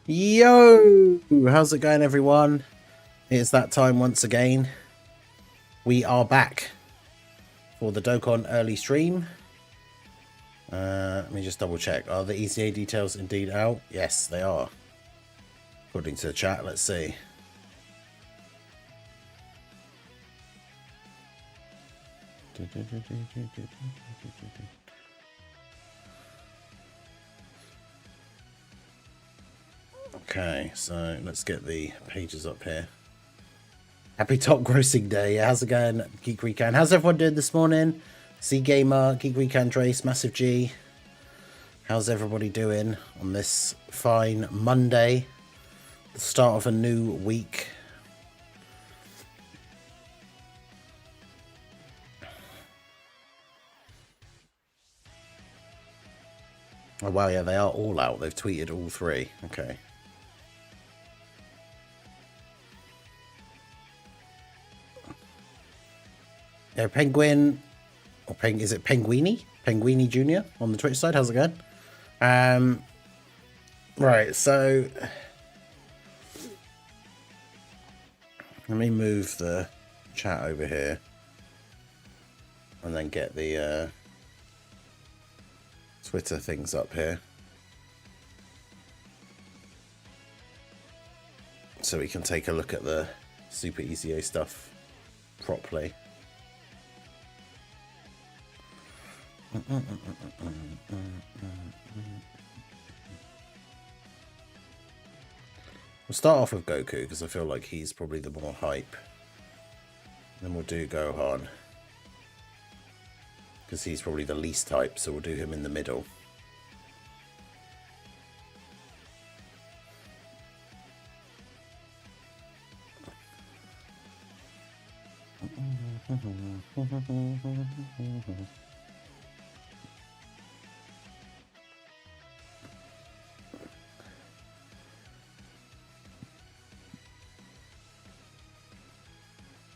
Yo! How's it going, everyone? It's that time once again. We are back for the Dokkan early stream. Let me just double check. Are the EZA details indeed out? Yes, they are. According to the chat, let's see. Okay, so let's get the pages up here. Happy top grossing day. How's it going, Geek Weekend? How's everyone doing this morning? C Gamer, Geek Weekend, Trace, Massive G. How's everybody doing on this fine Monday? The start of a new week. Oh wow, yeah, they are all out. They've tweeted all three. Okay. Yeah, Penguin, or is it Penguini? Penguini Jr. on the Twitch side. How's it going? Right, so let me move the chat over here and then get the Twitter things up here so we can take a look at the Super EZA stuff properly. We'll start off with Goku because I feel like he's probably the more hype. Then we'll do Gohan because he's probably the least hype, so we'll do him in the middle.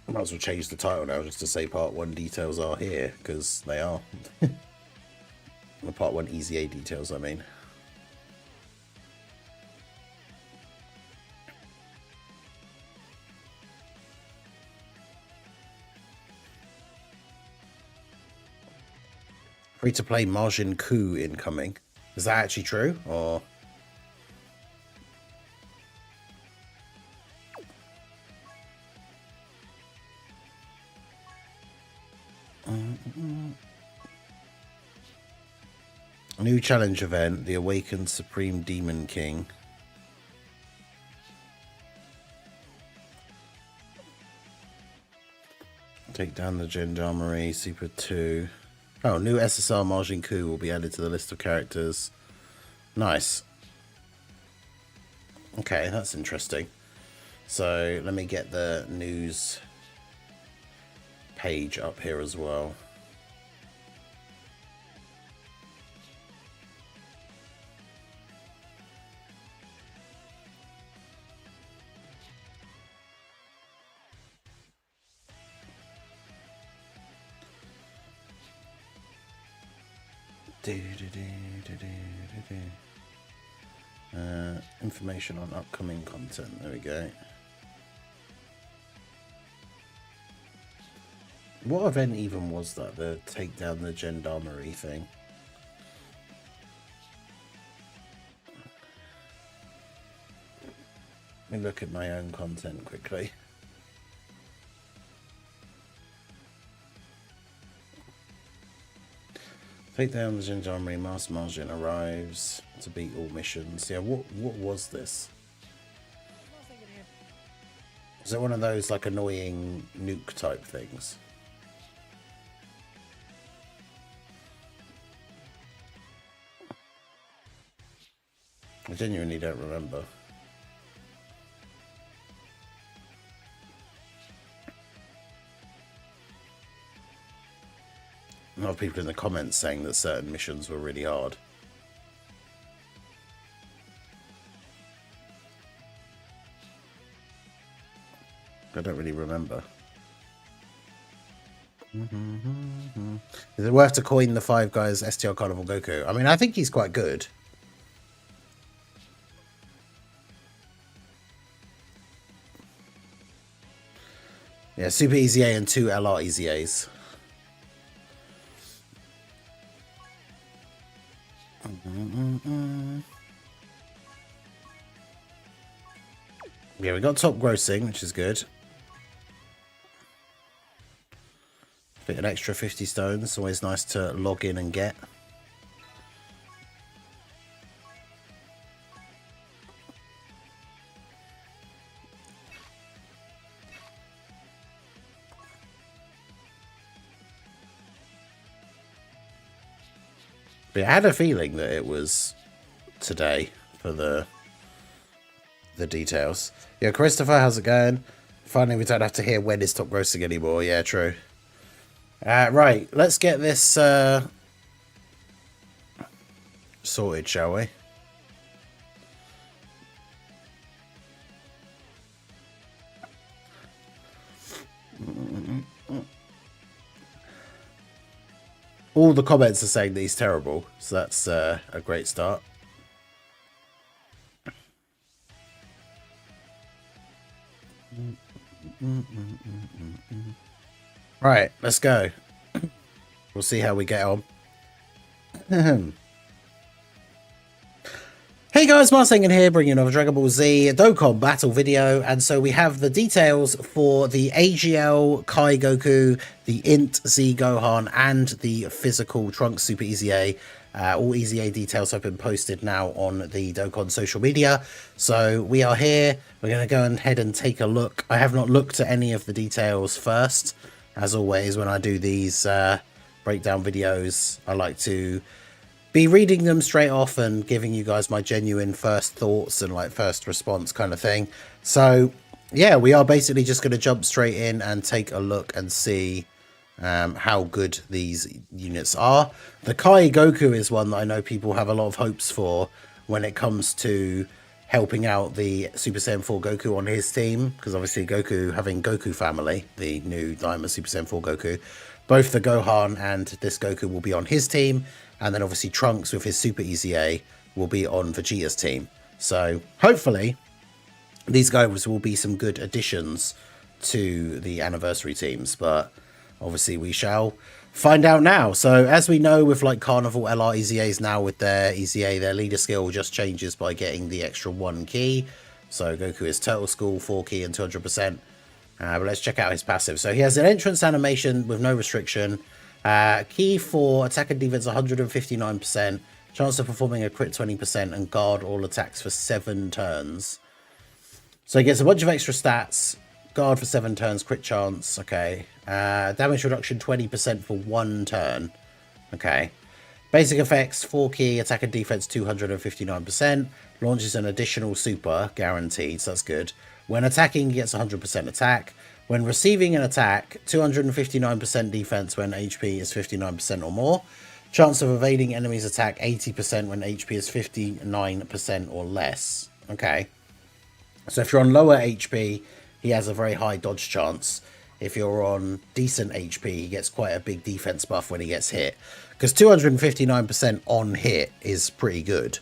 Might as well change the title now just to say part 1 details are here, because they are. The part 1 EZA details, I mean. Free to play Majin Coup incoming. Is that actually true? Or new challenge event, the Awakened Supreme Demon King. Take down the Gendarmerie, Super 2. Oh, new SSR Majin Coup will be added to the list of characters. Nice. Okay, that's interesting. So let me get the news page up here as well. Information on upcoming content. There we go. What event even was that? The take down the Gendarmerie thing? Let me look at my own content quickly. Take down the Gendarmerie, Master Margin arrives to beat all missions. Yeah, what was this? Is it one of those like annoying nuke type things? I genuinely don't remember. A lot of people in the comments saying that certain missions were really hard. I don't really remember. Is it worth to coin the Five Guys STL Carnival Goku? I mean, I think he's quite good. Yeah, Super EZA and 2 LR EZAs. Yeah, we got top grossing, which is good. Bit an extra 50 stones, always nice to log in and get. But I had a feeling that it was today for the details. Yeah, Christopher, how's it going? Finally, we don't have to hear when is top grossing anymore. Yeah, true. Right, let's get this sorted, shall we? All the comments are saying that he's terrible, so that's a great start. Right, let's go. We'll see how we get on. Hey guys, Marsengan here, bringing another Dragon Ball Z Dokkan battle video, and so we have the details for the AGL Kai Goku, the Int Z Gohan, and the physical Trunks Super EZA. All EZA details have been posted now on the Dokkan social media, so we are here. We're going to go ahead and take a look. I have not looked at any of the details first. As always, when I do these breakdown videos, I like to be reading them straight off and giving you guys my genuine first thoughts and like first response kind of thing. So yeah, we are basically just going to jump straight in and take a look and see how good these units are. The Kai Goku is one that I know people have a lot of hopes for when it comes to helping out the Super Saiyan 4 Goku on his team, because obviously Goku having Goku family, the new Daima Super Saiyan 4 Goku, both the Gohan and this Goku will be on his team, and then obviously Trunks with his Super EZA will be on Vegeta's team. So hopefully these guys will be some good additions to the anniversary teams, but obviously we shall find out now. So as we know with like Carnival LR EZAs now, with their EZA, their leader skill just changes by getting the extra 1 key. So Goku is Turtle School, 4 key and 200%. But let's check out his passive. So he has an entrance animation with no restriction. Key for attack and defense 159%. Chance of performing a crit 20% and guard all attacks for 7 turns. So he gets a bunch of extra stats. Guard for 7 turns, crit chance. Okay. Damage reduction 20% for 1 turn. Okay. Basic effects, 4 key, attack and defense 259%. Launches an additional super, guaranteed, so that's good. When attacking, he gets 100% attack. When receiving an attack, 259% defense when HP is 59% or more. Chance of evading enemy's attack, 80% when HP is 59% or less. Okay. So if you're on lower HP, he has a very high dodge chance. If you're on decent HP, he gets quite a big defense buff when he gets hit. Because 259% on hit is pretty good.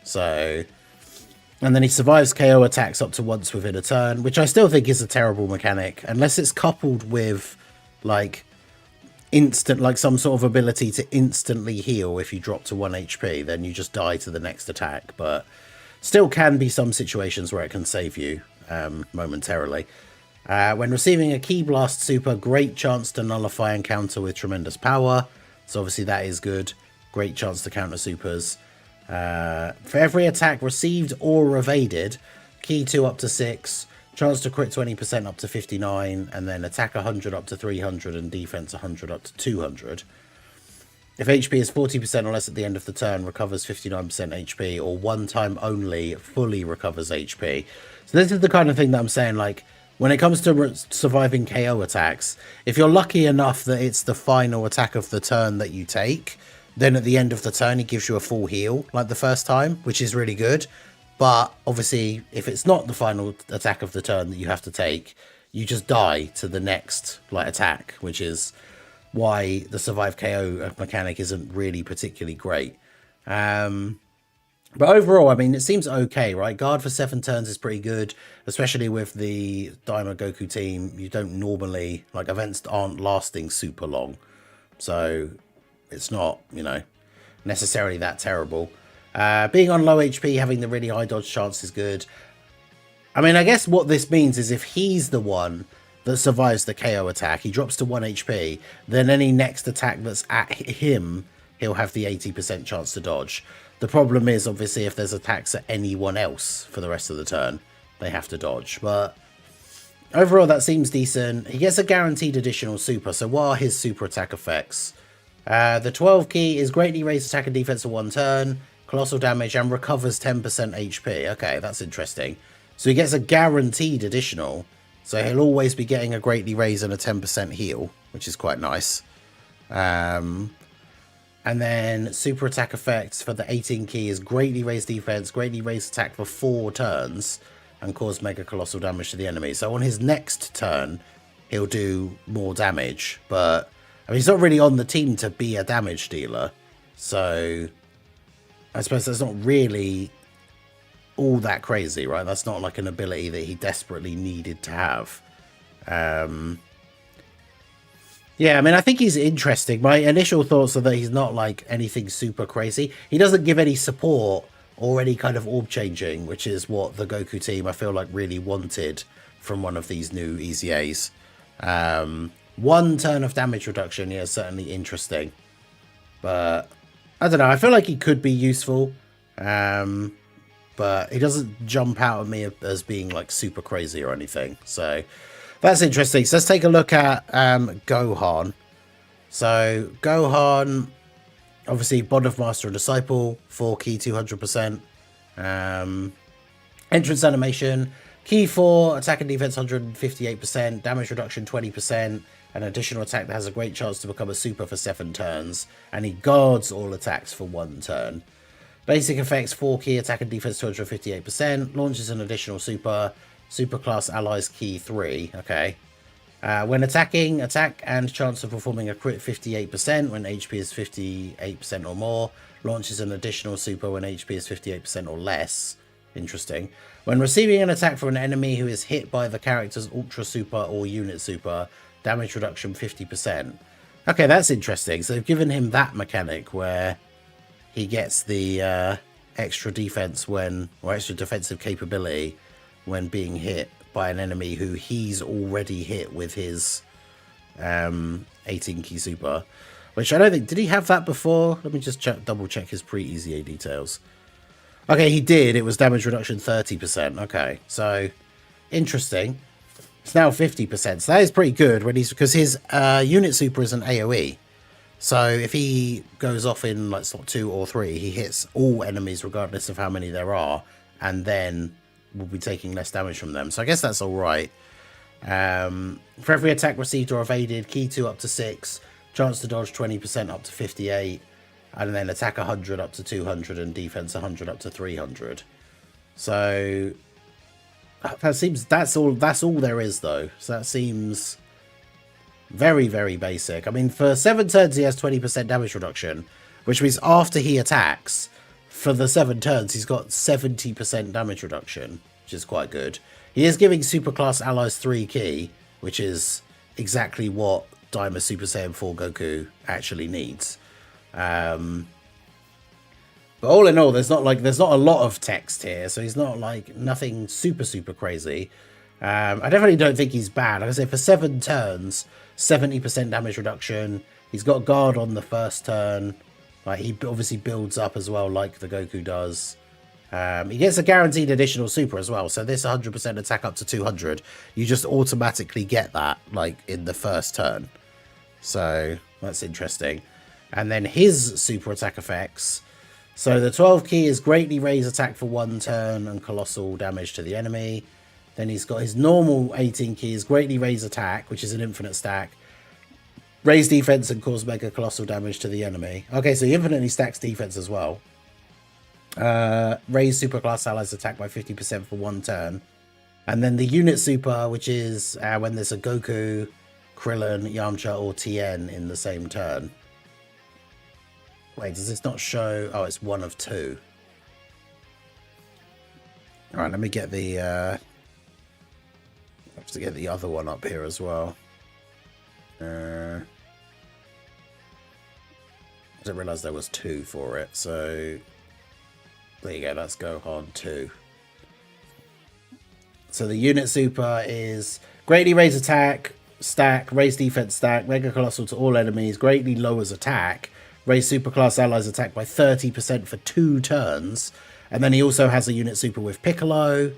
So, and then he survives KO attacks up to once within a turn, which I still think is a terrible mechanic. Unless it's coupled with, like, instant, like some sort of ability to instantly heal if you drop to 1 HP, then you just die to the next attack. But still can be some situations where it can save you momentarily. When receiving a Ki Blast super, great chance to nullify and counter with tremendous power. So obviously that is good. Great chance to counter supers. For every attack received or evaded, Ki 2 up to 6, chance to crit 20% up to 59, and then attack 100 up to 300 and defense 100 up to 200. If HP is 40% or less at the end of the turn, recovers 59% HP, or one time only fully recovers HP. So this is the kind of thing that I'm saying, like, when it comes to surviving KO attacks, if you're lucky enough that it's the final attack of the turn that you take, then at the end of the turn, he gives you a full heal, like the first time, which is really good. But obviously, if it's not the final attack of the turn that you have to take, you just die to the next like attack, which is why the survive KO mechanic isn't really particularly great. But overall, I mean, it seems okay, right? Guard for 7 turns is pretty good, especially with the Daima Goku team. You don't normally, like, events aren't lasting super long. So it's not, you know, necessarily that terrible. Being on low HP, having the really high dodge chance is good. I mean, I guess what this means is if he's the one that survives the KO attack, he drops to 1 HP, then any next attack that's at him, he'll have the 80% chance to dodge. The problem is, obviously, if there's attacks at anyone else for the rest of the turn, they have to dodge. But overall, that seems decent. He gets a guaranteed additional super. So what are his super attack effects? The 12 key is greatly raised attack and defense for 1 turn, colossal damage, and recovers 10% HP. Okay, that's interesting. So he gets a guaranteed additional. So he'll always be getting a greatly raise and a 10% heal, which is quite nice. And then super attack effects for the 18 key is greatly raised defense, greatly raised attack for 4 turns, and cause mega colossal damage to the enemy. So on his next turn, he'll do more damage. But I mean, he's not really on the team to be a damage dealer. So I suppose that's not really all that crazy, right? That's not like an ability that he desperately needed to have. Yeah, I mean, I think he's interesting. My initial thoughts are that he's not like anything super crazy. He doesn't give any support or any kind of orb changing, which is what the Goku team, I feel like, really wanted from one of these new EZAs. 1 turn of damage reduction, yeah, certainly interesting. But I don't know, I feel like he could be useful. But he doesn't jump out at me as being like super crazy or anything. So that's interesting. So let's take a look at Gohan. So Gohan, obviously Bond of Master and Disciple, 4 key 200%. Entrance animation, key 4, attack and defense 158%, damage reduction 20%, an additional attack that has a great chance to become a super for 7 turns, and he guards all attacks for 1 turn. Basic effects, 4 key, attack and defense 258%, launches an additional super, super class allies key 3, okay. When attacking, attack and chance of performing a crit 58% when HP is 58% or more, launches an additional super when HP is 58% or less. Interesting. When receiving an attack from an enemy who is hit by the character's ultra super or unit super, damage reduction 50%. Okay, that's interesting. So they've given him that mechanic where he gets the extra defense when, or extra defensive capability when being hit by an enemy who he's already hit with his 18 key super, which I don't think, did he have that before? Let me just double check his pre-EZA details. Okay, he did. It was damage reduction 30%. Okay, so interesting. It's now 50%. So that is pretty good when he's, because his unit super is an AoE. So if he goes off in like slot 2 or 3, he hits all enemies regardless of how many there are, and then will be taking less damage from them. So I guess that's all right. For every attack received or evaded, key 2 up to 6, chance to dodge 20% up to 58, and then attack 100 up to 200 and defense 100 up to 300. So that seems, that's all there is though. So that seems very, very basic. I mean, for 7 turns, he has 20% damage reduction, which means after he attacks, for the 7 turns, he's got 70% damage reduction, which is quite good. He is giving Superclass Allies 3 key, which is exactly what Daima Super Saiyan 4 Goku actually needs. But all in all, there's not a lot of text here, so he's not like nothing super crazy. I definitely don't think he's bad. Like I say, for 7 turns, 70% damage reduction. He's got guard on the first turn. Like, he obviously builds up as well, like the Goku does. He gets a guaranteed additional super as well. So this 100% attack up to 200, you just automatically get that like in the first turn. So that's interesting. And then his super attack effects. So the 12 key is greatly raise attack for 1 turn and colossal damage to the enemy. Then he's got his normal 18 keys, greatly raise attack, which is an infinite stack. Raise defense and cause mega colossal damage to the enemy. Okay, so he infinitely stacks defense as well. Raise superclass allies attack by 50% for 1 turn. And then the unit super, which is when there's a Goku, Krillin, Yamcha, or Tien in the same turn. Wait, does this not show? Oh, it's 1 of 2. All right, let me get the I have to get the other one up here as well. I didn't realize there was 2 for it, so there you go, that's Gohan 2. So the unit super is greatly raise attack, stack, raise defense stack, Mega Colossal to all enemies, greatly lowers attack, raise superclass allies attack by 30% for 2 turns. And then he also has a unit super with Piccolo,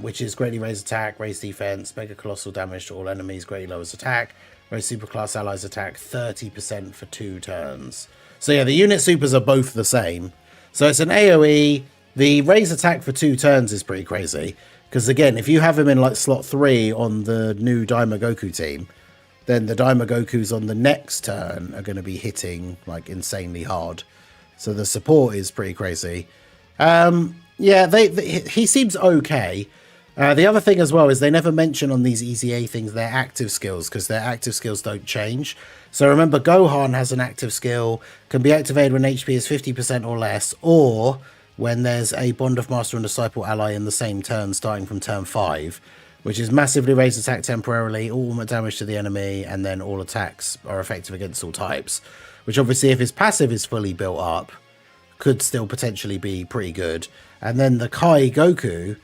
which is greatly raise attack, raise defense, Mega Colossal damage to all enemies, greatly lowers attack, raise superclass allies attack 30% for 2 turns. So yeah, the unit supers are both the same. So it's an AoE. The raise attack for 2 turns is pretty crazy. Because again, if you have him in like slot 3 on the new Daima Goku team, then the Daima Gokus on the next turn are going to be hitting like insanely hard. So the support is pretty crazy. Yeah, he seems okay. The other thing as well is they never mention on these EZA things their active skills, because their active skills don't change. So remember, Gohan has an active skill, can be activated when HP is 50% or less, or when there's a Bond of Master and Disciple ally in the same turn starting from turn 5, which is massively raise attack temporarily, all ultimate damage to the enemy, and then all attacks are effective against all types. Which obviously, if his passive is fully built up, could still potentially be pretty good. And then the Kai Goku,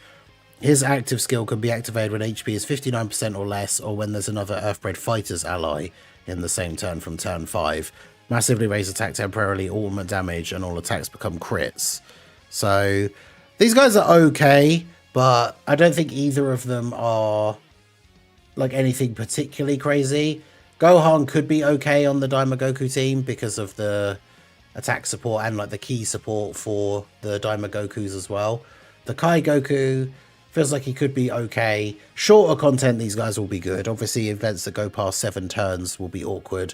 his active skill can be activated when HP is 59% or less, or when there's another Earthbred Fighters ally in the same turn from turn 5. Massively raise attack temporarily, all ultimate damage, and all attacks become crits. So these guys are okay, but I don't think either of them are like anything particularly crazy. Gohan could be okay on the Daima Goku team because of the attack support and like the key support for the Daima Gokus as well. The Kai Goku feels like he could be okay. Shorter content, these guys will be good. Obviously, events that go past 7 turns will be awkward.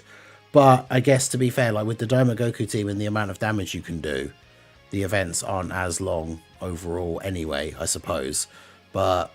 But I guess to be fair, like with the Daima Goku team and the amount of damage you can do, the events aren't as long overall anyway, I suppose. But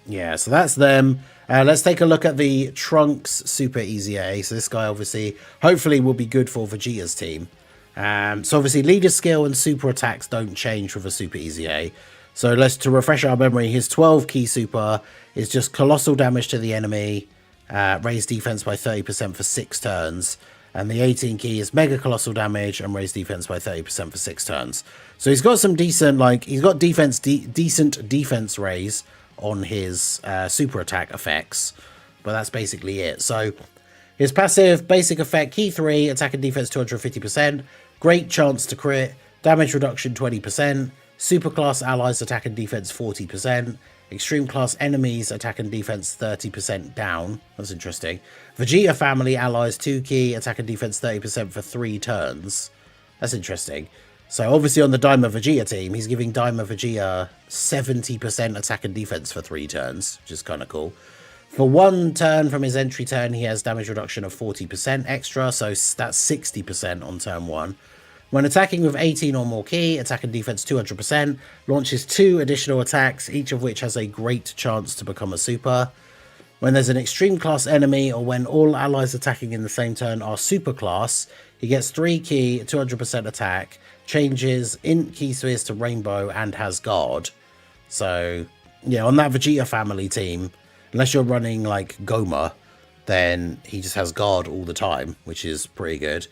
yeah, so that's them. Let's take a look at the Trunks Super EZA. So this guy obviously, hopefully will be good for Vegeta's team. So obviously leader skill and super attacks don't change with a Super EZA. So to refresh our memory, his 12 key super is just colossal damage to the enemy, raise defense by 30% for 6 turns. And the 18 key is mega colossal damage and raise defense by 30% for 6 turns. So he's got some decent, like, he's got decent defense raise on his super attack effects. But that's basically it. So his passive basic effect, key 3, attack and defense 250%, great chance to crit, damage reduction 20%, super class allies attack and defense 40%, extreme class enemies attack and defense 30% down. That's interesting. Vegeta family allies 2 key, attack and defense 30% for 3 turns. That's interesting. So obviously on the Daima Vegeta team, he's giving Daima Vegeta 70% attack and defense for 3 turns, which is kind of cool. For 1 turn from his entry turn, he has damage reduction of 40% extra, so that's 60% on turn 1. When attacking with 18 or more key, attack and defense 200%, launches 2 additional attacks, each of which has a great chance to become a super. When there's an extreme class enemy, or when all allies attacking in the same turn are super class, he gets 3 key, 200% attack, changes int key spheres to rainbow, and has guard. So, yeah, on that Vegeta family team, unless you're running like Goma, then he just has guard all the time, which is pretty good.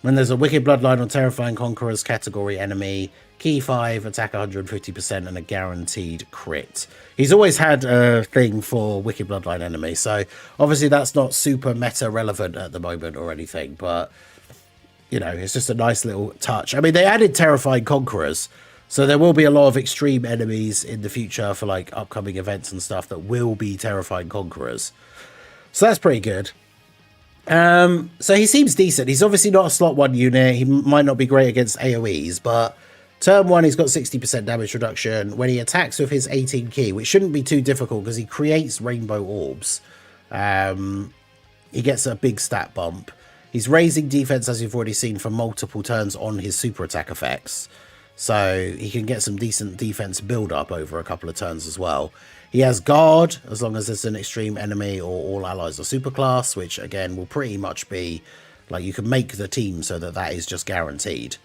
When there's a Wicked Bloodline or Terrifying Conquerors category enemy, key 5, attack 150%, and a guaranteed crit. He's always had a thing for Wicked Bloodline enemy, so obviously that's not super meta relevant at the moment or anything, but, you know, it's just a nice little touch. I mean, they added Terrifying Conquerors, so there will be a lot of extreme enemies in the future for, like, upcoming events and stuff that will be Terrifying Conquerors. So that's pretty good. So he seems decent. He's obviously not a slot 1 unit. He might not be great against AoEs, but turn 1 he's got 60% damage reduction. When he attacks with his 18 key, which shouldn't be too difficult because he creates rainbow orbs, he gets a big stat bump. He's raising defense, as you've already seen, for multiple turns on his super attack effects. So he can get some decent defense build up over a couple of turns as well. He has guard, as long as it's an extreme enemy or all allies are superclass, which again will pretty much be, like, you can make the team so that that is just guaranteed,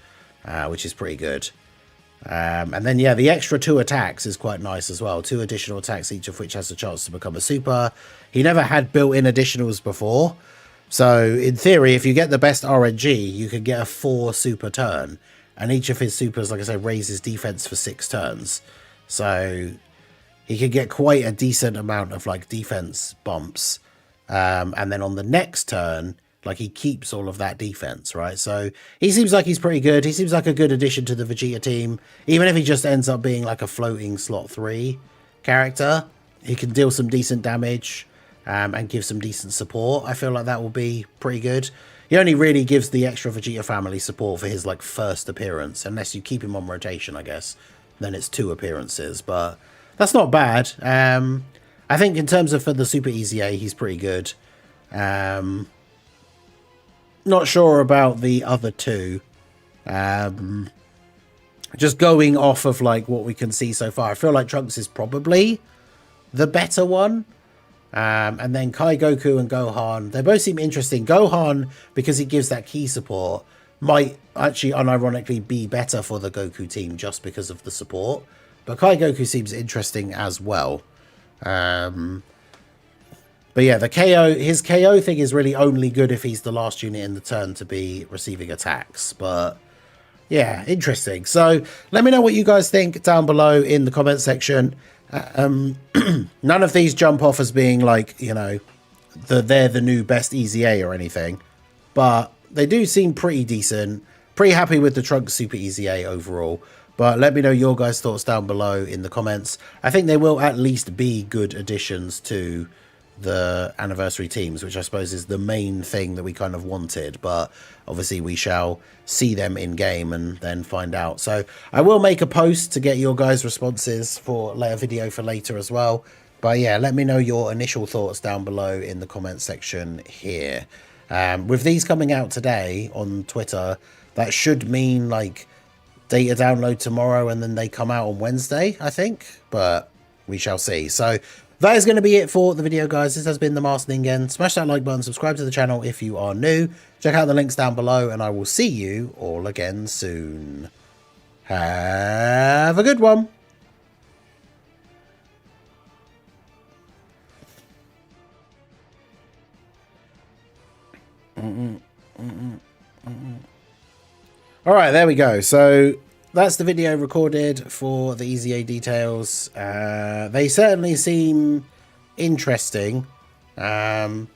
which is pretty good. And then, yeah, the extra 2 attacks is quite nice as well. 2 additional attacks, each of which has a chance to become a super. He never had built-in additionals before. So, in theory, if you get the best RNG, you could get a 4 super turn. And each of his supers, like I said, raises defense for 6 turns. So, he could get quite a decent amount of, like, defense bumps. And then on the next turn, like, he keeps all of that defense, right? So he seems like he's pretty good. He seems like a good addition to the Vegeta team. Even if he just ends up being like a floating slot 3 character, he can deal some decent damage and give some decent support. I feel like that will be pretty good. He only really gives the extra Vegeta family support for his like first appearance, unless you keep him on rotation, I guess. Then it's 2 appearances, but that's not bad. I think in terms of for the Super EZA, he's pretty good. Not sure about the other 2. Just going off of like what we can see so far, I feel like Trunks is probably the better one. And then Kai Goku and Gohan, they both seem interesting. Gohan, because he gives that key support, might actually unironically be better for the Goku team just because of the support. But Kai Goku seems interesting as well. But yeah, the KO, his KO thing is really only good if he's the last unit in the turn to be receiving attacks. But yeah, interesting. So let me know what you guys think down below in the comment section. None of these jump off as being like, you know, they're the new best EZA or anything. But they do seem pretty decent. Pretty happy with the Trunks Super EZA overall. But let me know your guys' thoughts down below in the comments. I think they will at least be good additions to the anniversary teams, which I suppose is the main thing that we kind of wanted. But obviously we shall see them in game and then find out. So I will make a post to get your guys' responses for a video for later as well. But yeah, let me know your initial thoughts down below in the comment section here. With these coming out today on Twitter, that should mean like data download tomorrow and then they come out on Wednesday, I think, but we shall see. So that is going to be it for the video, guys. This has been the Masked Ningen. Smash that like button, subscribe to the channel if you are new, check out the links down below, and I will see you all again soon. Have a good one. All right, there we go. So that's the video recorded for the EZA details. They certainly seem interesting. I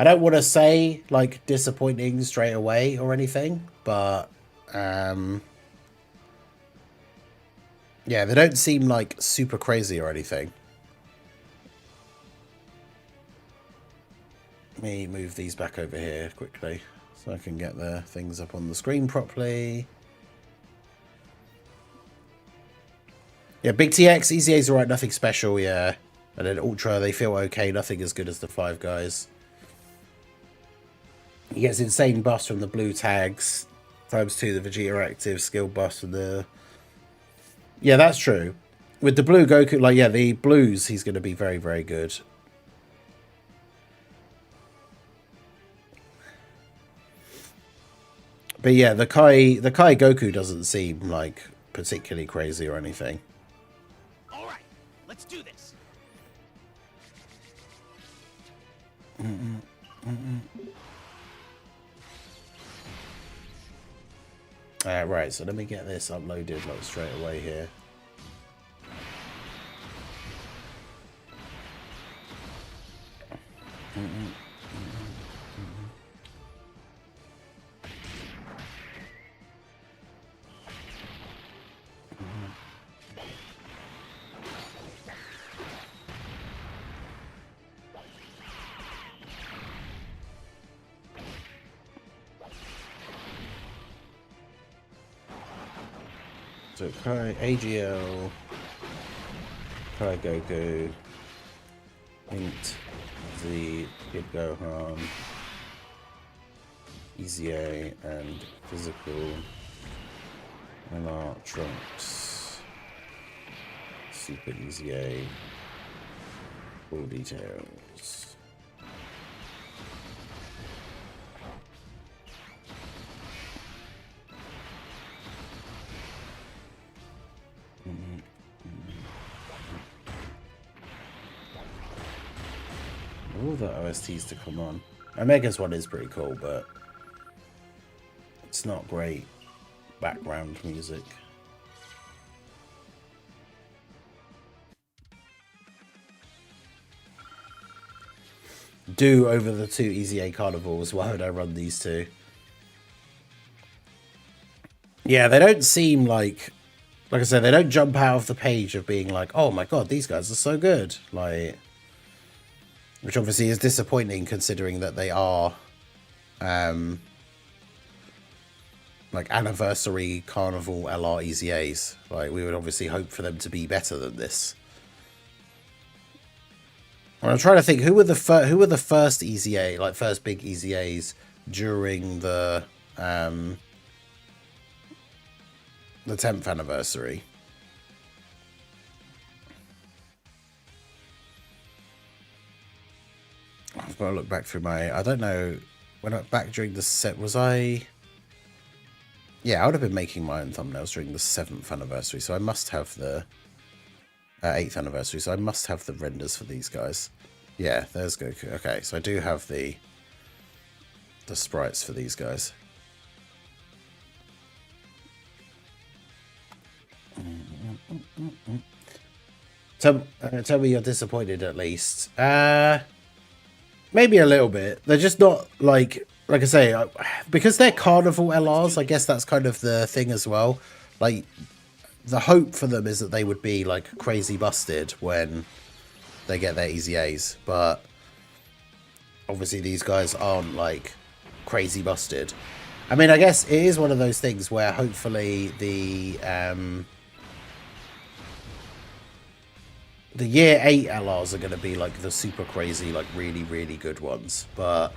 don't want to say like disappointing straight away or anything, but yeah, they don't seem like super crazy or anything. Let me move these back over here quickly so I can get the things up on the screen properly. Yeah, Big TX, EZA's alright, nothing special, yeah. And then Ultra, they feel okay, nothing as good as the 5 guys. He gets insane buffs from the blue tags, ×2 the Vegeta active, skill buffs from the... Yeah, that's true. With the blue Goku, like, yeah, the blues, he's going to be very, very good. But yeah, the Kai Goku doesn't seem like particularly crazy or anything. All right, let's do this. Right, so let me get this uploaded like straight away here. So Kai AGL, Kai Goku, Int, Z, Kid Gohan, EZA, and Physical, LR Trunks, Super EZA, full details. All the OSTs to come on. Omega's one is pretty cool, but it's not great background music. Do over the 2 EZA carnivals. Why would I run these two? Yeah, they don't seem like I said, they don't jump out of the page of being like, oh my god, these guys are so good. Like, which obviously is disappointing considering that they are like anniversary carnival LR EZAs. Like, we would obviously hope for them to be better than this. I'm trying to think who were the first EZA, like first big EZAs during the 10th anniversary. I've got to look back through my. I don't know when I back during the set was I. Yeah, I would have been making my own thumbnails during the 7th anniversary, so I must have the 8th anniversary, so I must have the renders for these guys. Yeah, there's Goku. Okay, so I do have the sprites for these guys. Tell me you're disappointed at least. Maybe a little bit. They're just not like I say, because they're carnival LRs. I guess that's kind of the thing as well. Like, the hope for them is that they would be like crazy busted when they get their EZAs, but obviously these guys aren't like crazy busted. I mean, I guess it is one of those things where hopefully the year 8 LRs are going to be like the super crazy, like really, really good ones. But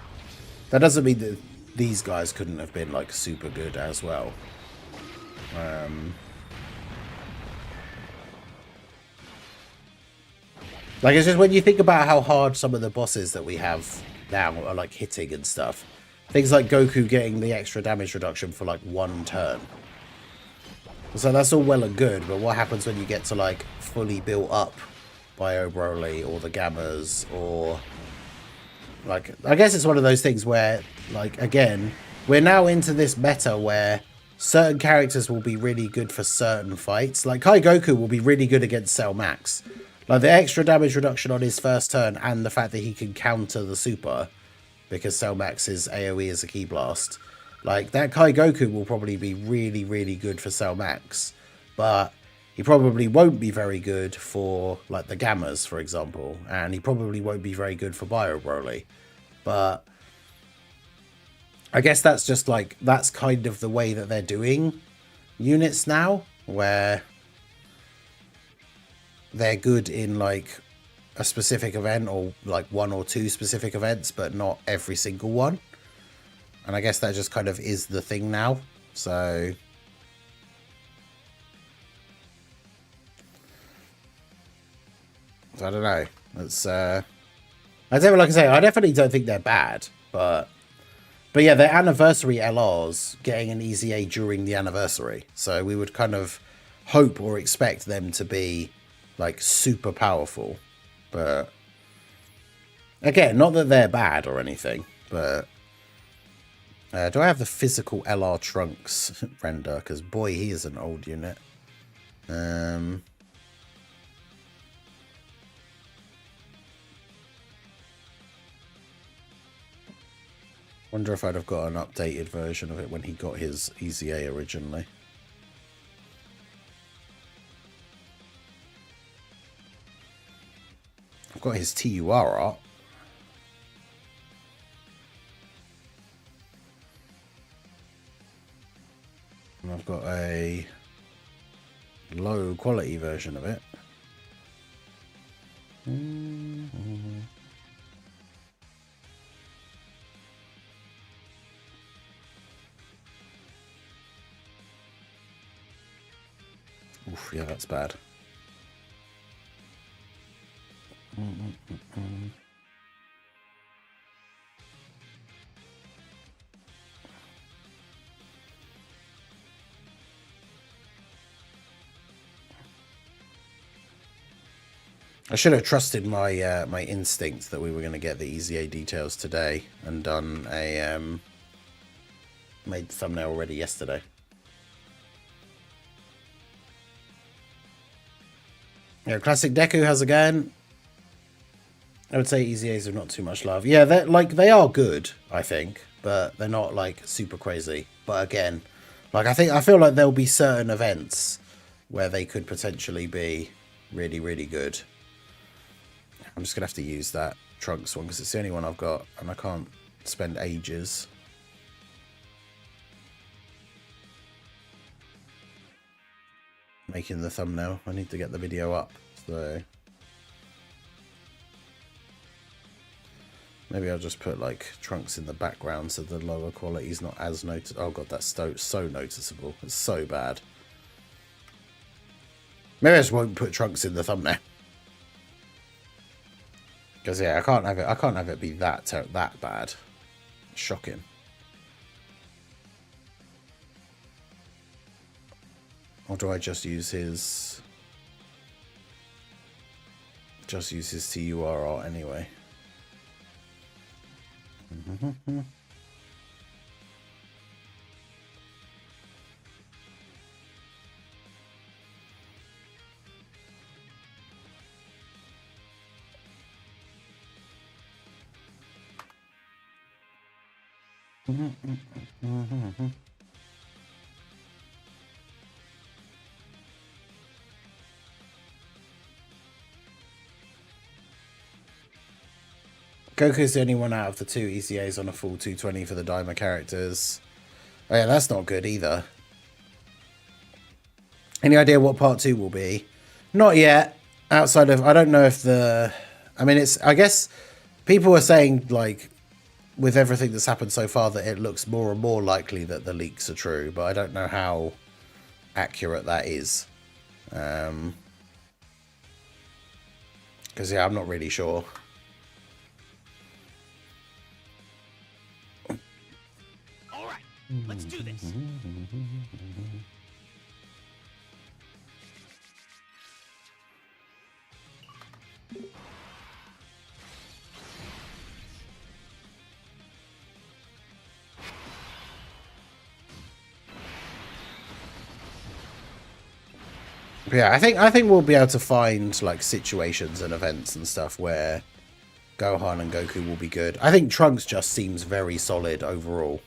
that doesn't mean that these guys couldn't have been like super good as well. Like, it's just when you think about how hard some of the bosses that we have now are like hitting and stuff. Things like Goku getting the extra damage reduction for like 1 turn. So that's all well and good, but what happens when you get to like fully built up Bio Broly or the Gammas, or like, I guess it's one of those things where, like, again, we're now into this meta where certain characters will be really good for certain fights. Like, Kai Goku will be really good against Cell Max. Like, the extra damage reduction on his first turn and the fact that he can counter the super because Cell Max's AoE is a Ki Blast. Like, that Kai Goku will probably be really, really good for Cell Max, but he probably won't be very good for, like, the Gammas, for example, and he probably won't be very good for Bio Broly. But I guess that's just, like, that's kind of the way that they're doing units now, where they're good in, like, a specific event, or, like, 1 or 2 specific events, but not every single one. And I guess that just kind of is the thing now. So I don't know. It's I don't, like I say, I definitely don't think they're bad, but yeah, they're anniversary LRs getting an EZA during the anniversary. So we would kind of hope or expect them to be like super powerful. But again, not that they're bad or anything, but do I have the physical LR Trunks render? Because boy, he is an old unit. Wonder if I'd have got an updated version of it when he got his EZA originally. I've got his TUR art. And I've got a low quality version of it. Oof, yeah, that's bad. I should have trusted my my instinct that we were going to get the EZA details today and done a made the thumbnail already yesterday. Yeah, Classic Deku, how's it going? I would say EZAs are not too much love. Yeah, they're like they are good, I think, but they're not like super crazy. But again, like I feel like there'll be certain events where they could potentially be really, really good. I'm just gonna have to use that Trunks one because it's the only one I've got, and I can't spend ages. Making the thumbnail. I need to get the video up, so maybe I'll just put like Trunks in the background so the lower quality is not as noticeable. Oh god, that's so noticeable. It's so bad. Maybe I just won't put Trunks in the thumbnail. Because yeah, I can't have it be that bad. Shocking. Or do I just use his TURL anyway? Goku's the only one out of the two ECAs on a full 220 for the Daima characters. Oh yeah, that's not good either. Any idea what part 2 will be? Not yet. Outside of, I don't know if the... I mean, it's... I guess people are saying, like, with everything that's happened so far, that it looks more and more likely that the leaks are true, but I don't know how accurate that is. Because, yeah, I'm not really sure. All right, let's do this. Yeah, I think we'll be able to find like situations and events and stuff where Gohan and Goku will be good. I think Trunks just seems very solid overall.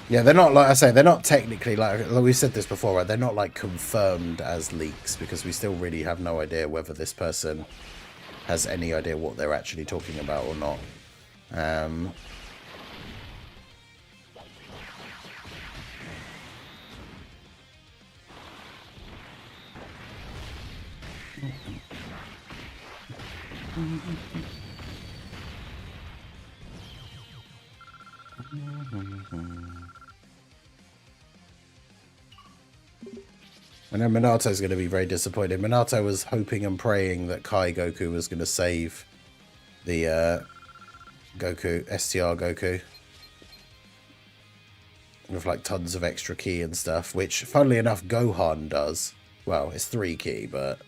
Yeah, they're not, like I say, they're not technically, like we said this before, right? They're not like confirmed as leaks because we still really have no idea whether this person has any idea what they're actually talking about or not. I know Minato's going to be very disappointed. Minato was hoping and praying that Kai Goku was going to save the Goku, STR Goku. With like tons of extra ki and stuff, which funnily enough Gohan does. Well, it's 3 ki, but...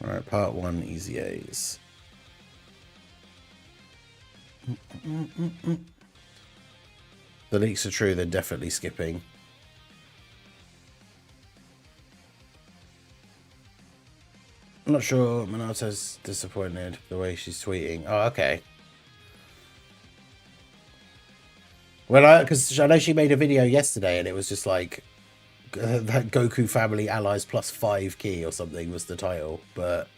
Alright, part 1, easy A's. The leaks are true, they're definitely skipping. I'm not sure Minato's disappointed the way she's tweeting. Oh, okay. Well, because I know she made a video yesterday and it was just like that Goku family allies plus 5 ki or something was the title, but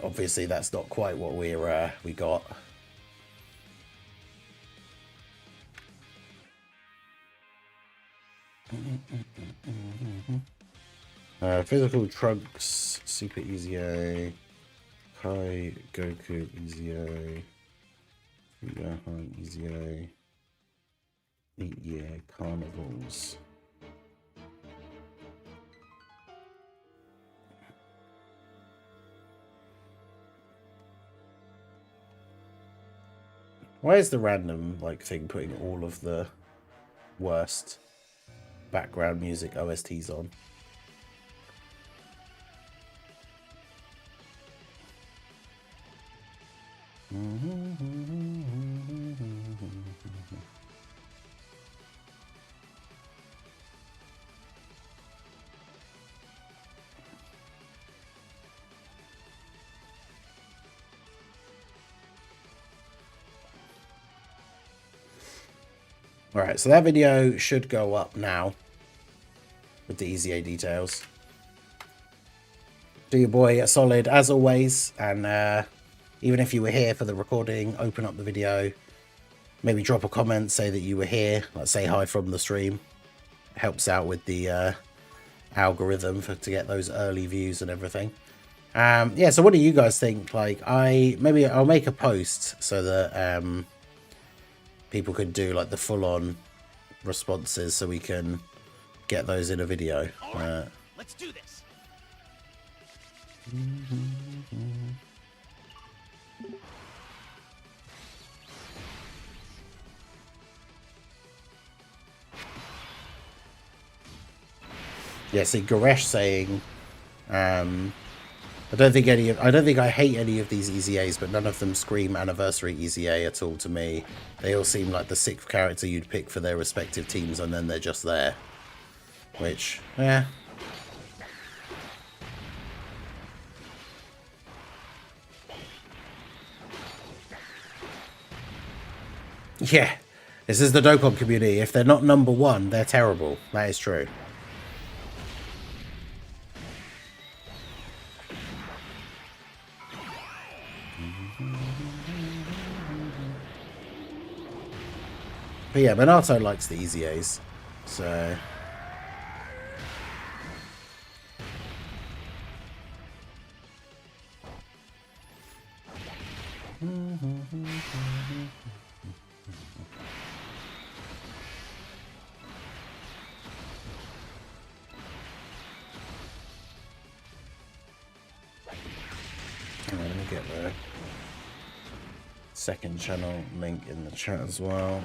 obviously that's not quite what we got. Physical Trunks, Super EZA, Kai Goku EZA, Gohan EZA, EA Carnivals. Why is the random like thing putting all of the worst background music OSTs on? Alright, so that video should go up now with the EZA details. Do your boy a solid as always, and even if you were here for the recording, open up the video, maybe drop a comment, say that you were here, like say hi from the stream. It helps out with the algorithm to get those early views and everything. Yeah, so what do you guys think? Like, maybe I'll make a post so that people could do like the full-on responses, so we can get those in a video. All right, let's do this. Yeah, see Goresh saying, I don't think I hate any of these EZAs, but none of them scream anniversary EZA at all to me. They all seem like the sixth character you'd pick for their respective teams, and then they're just there. Which, yeah. Yeah, this is the Dokkan community. If they're not number one, they're terrible. That is true. But yeah, Minato likes the EZAs, so... Let me get the second channel link in the chat as well.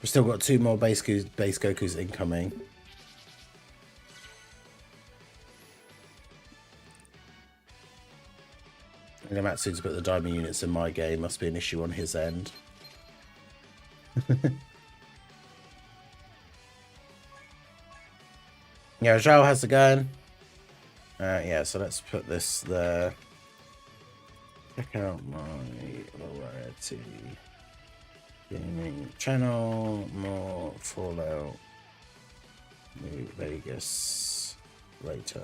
We've still got 2 more base Gokus incoming. Matsu's put the diamond units in my game. Must be an issue on his end. Yeah, Zhao has the gun. Yeah, so let's put this there. Check out my variety gaming channel. More Fallout New Vegas later.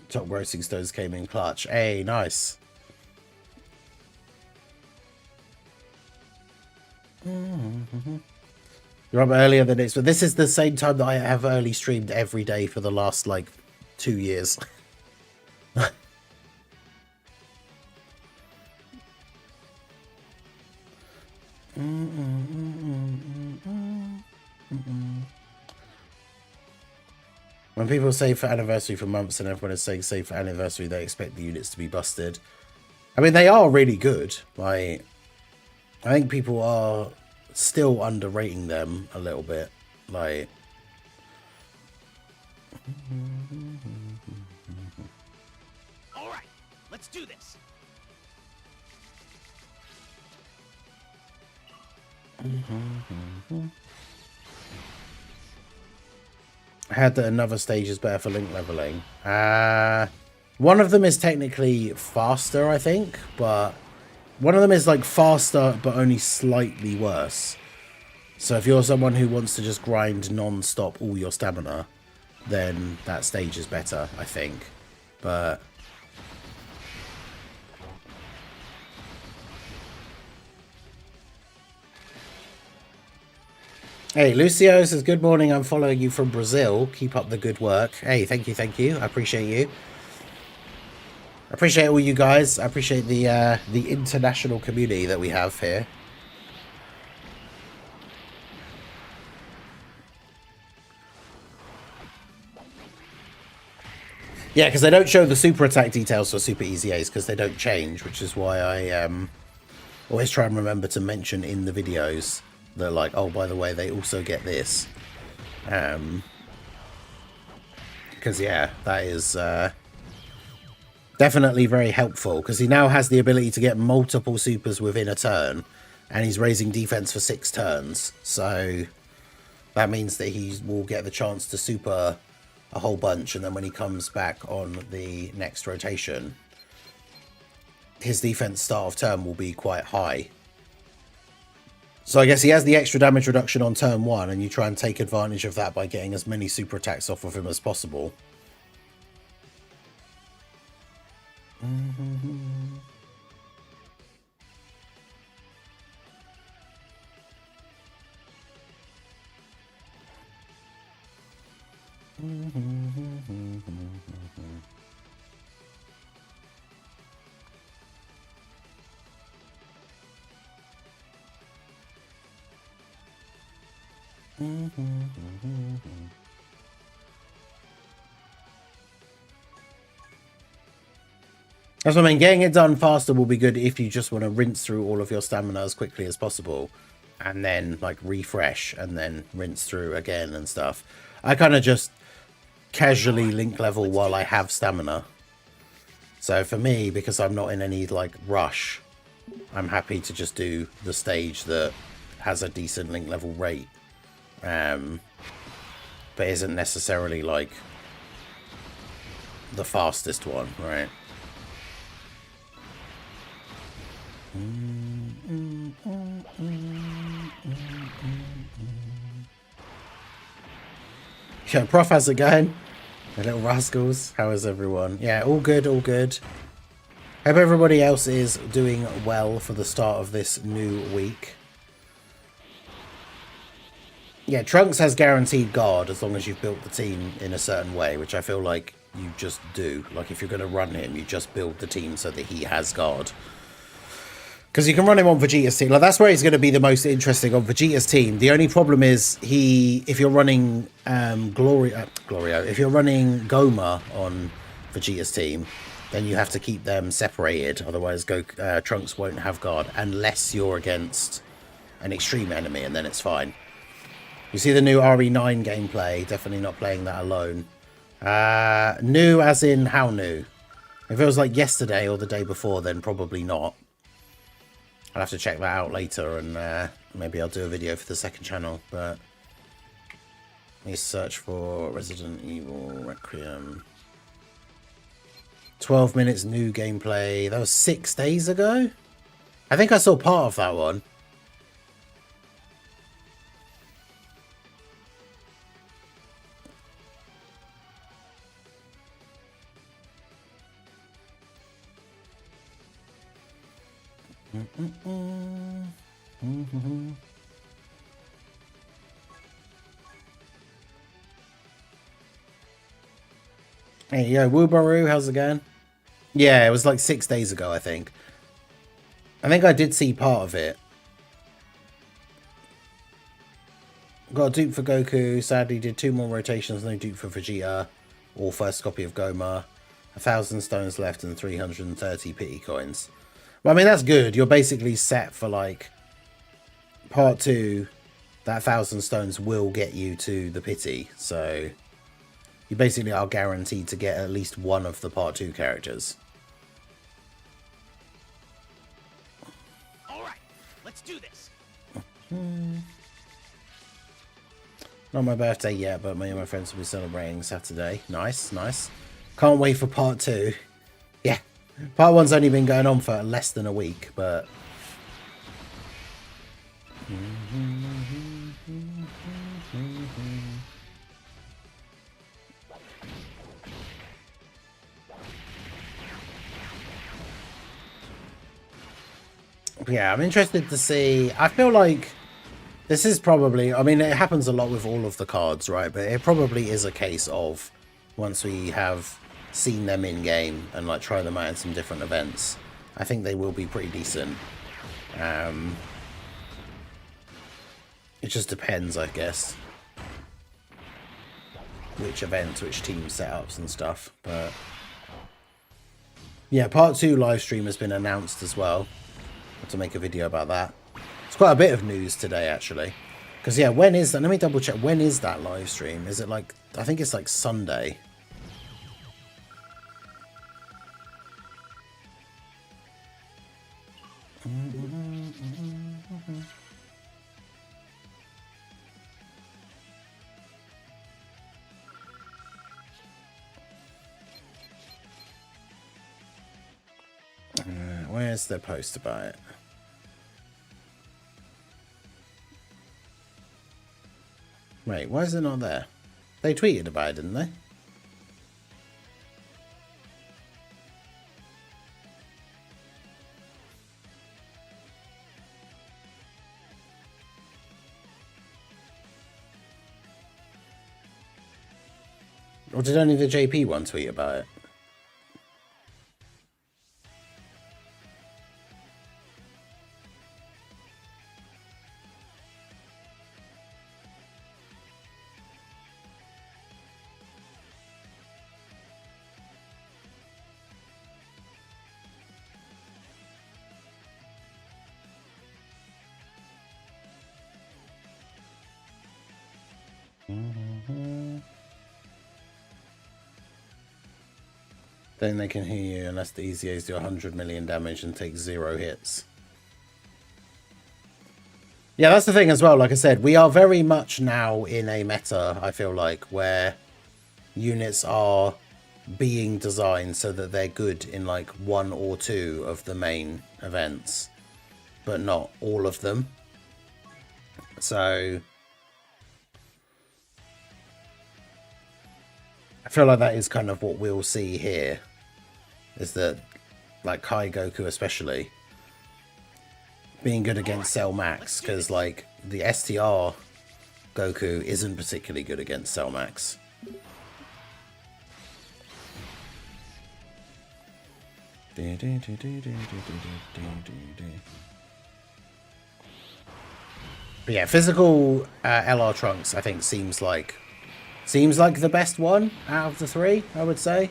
Top grossing stones came in clutch. Hey, nice. You're up earlier than it's, but this is the same time that I have early streamed every day for the last like 2 years. When people say for anniversary for months and everyone is saying save for anniversary, they expect the units to be busted. I mean, they are really good. Like, I think people are still underrating them a little bit. Like, All right, let's do this. I heard that another stage is better for link leveling. One of them is technically faster, I think, but one of them is like faster, but only slightly worse. So if you're someone who wants to just grind non-stop all your stamina, then that stage is better, I think. But hey, Lucio says, good morning, I'm following you from Brazil. Keep up the good work. Hey, thank you, thank you. I appreciate you. I appreciate all you guys. I appreciate the international community that we have here. Yeah, because they don't show the super attack details for super EZAs because they don't change, which is why I always try and remember to mention in the videos that, like, oh, by the way, they also get this. Because, yeah, that is definitely very helpful because he now has the ability to get multiple supers within a turn and he's raising defense for 6 turns. So that means that he will get the chance to super a whole bunch, and then when he comes back on the next rotation, his defense start of turn will be quite high. So I guess he has the extra damage reduction on turn 1, and you try and take advantage of that by getting as many super attacks off of him as possible. That's what I mean. Getting it done faster will be good if you just want to rinse through all of your stamina as quickly as possible and then like refresh and then rinse through again and stuff. I kind of just casually link level while I have stamina. So for me, because I'm not in any like rush, I'm happy to just do the stage that has a decent link level rate, but isn't necessarily like the fastest one, right? Yeah, Prof, how's it going? The little rascals, how is everyone? Yeah, all good, all good. Hope everybody else is doing well for the start of this new week. Yeah, Trunks has guaranteed guard as long as you've built the team in a certain way, which I feel like you just do. Like, if you're going to run him, you just build the team so that he has guard. Because you can run him on Vegeta's team. Like, that's where he's going to be the most interesting on Vegeta's team. The only problem is if you're running Glorio, if you're running Goma on Vegeta's team, then you have to keep them separated. Otherwise, Trunks won't have guard unless you're against an extreme enemy, and then it's fine. You see the new RE9 gameplay. Definitely not playing that alone. New as in how new? If it was like yesterday or the day before, then probably not. I'll have to check that out later, and maybe I'll do a video for the second channel, but let me search for Resident Evil Requiem. 12 minutes new gameplay. That was 6 days ago? I think I saw part of that one. Hey, yo, Woobaroo, how's it going? Yeah, it was like 6 days ago, I think. I think I did see part of it. Got a dupe for Goku. Sadly, did 2 more rotations, no dupe for Vegeta. Or first copy of Goma. 1,000 stones left and 330 pity coins. Well, I mean, that's good. You're basically set for, like, part 2. That 1,000 stones will get you to the pity. So, you basically are guaranteed to get at least one of the part 2 characters. All right, let's do this. Not my birthday yet, but me and my friends will be celebrating Saturday. Nice, nice. Can't wait for part 2. Yeah, part 1's only been going on for less than a week, but... yeah, I'm interested to see. I feel like this is probably, I mean, it happens a lot with all of the cards, right? But it probably is a case of once we have seen them in game and like try them out in some different events, I think they will be pretty decent. It just depends, I guess, which events, which team setups and stuff. But yeah, part 2 live stream has been announced as well. To make a video about that. It's quite a bit of news today, actually. Because, yeah, when is that? Let me double check. When is that live stream? Is it like... I think it's like Sunday. Where's the post about it? Wait, why is it not there? They tweeted about it, didn't they? Or did only the JP one tweet about it? Then they can hear you unless the EZAs do 100 million damage and take 0 hits. Yeah, that's the thing as well. Like I said, we are very much now in a meta, I feel like, where units are being designed so that they're good in like 1 or 2 of the main events, but not all of them. So I feel like that is kind of what we'll see here. Is that, like, Kai Goku especially, being good against Cell Max, because, like, the STR Goku isn't particularly good against Cell Max. But yeah, physical LR Trunks, I think, seems like the best one out of the 3, I would say.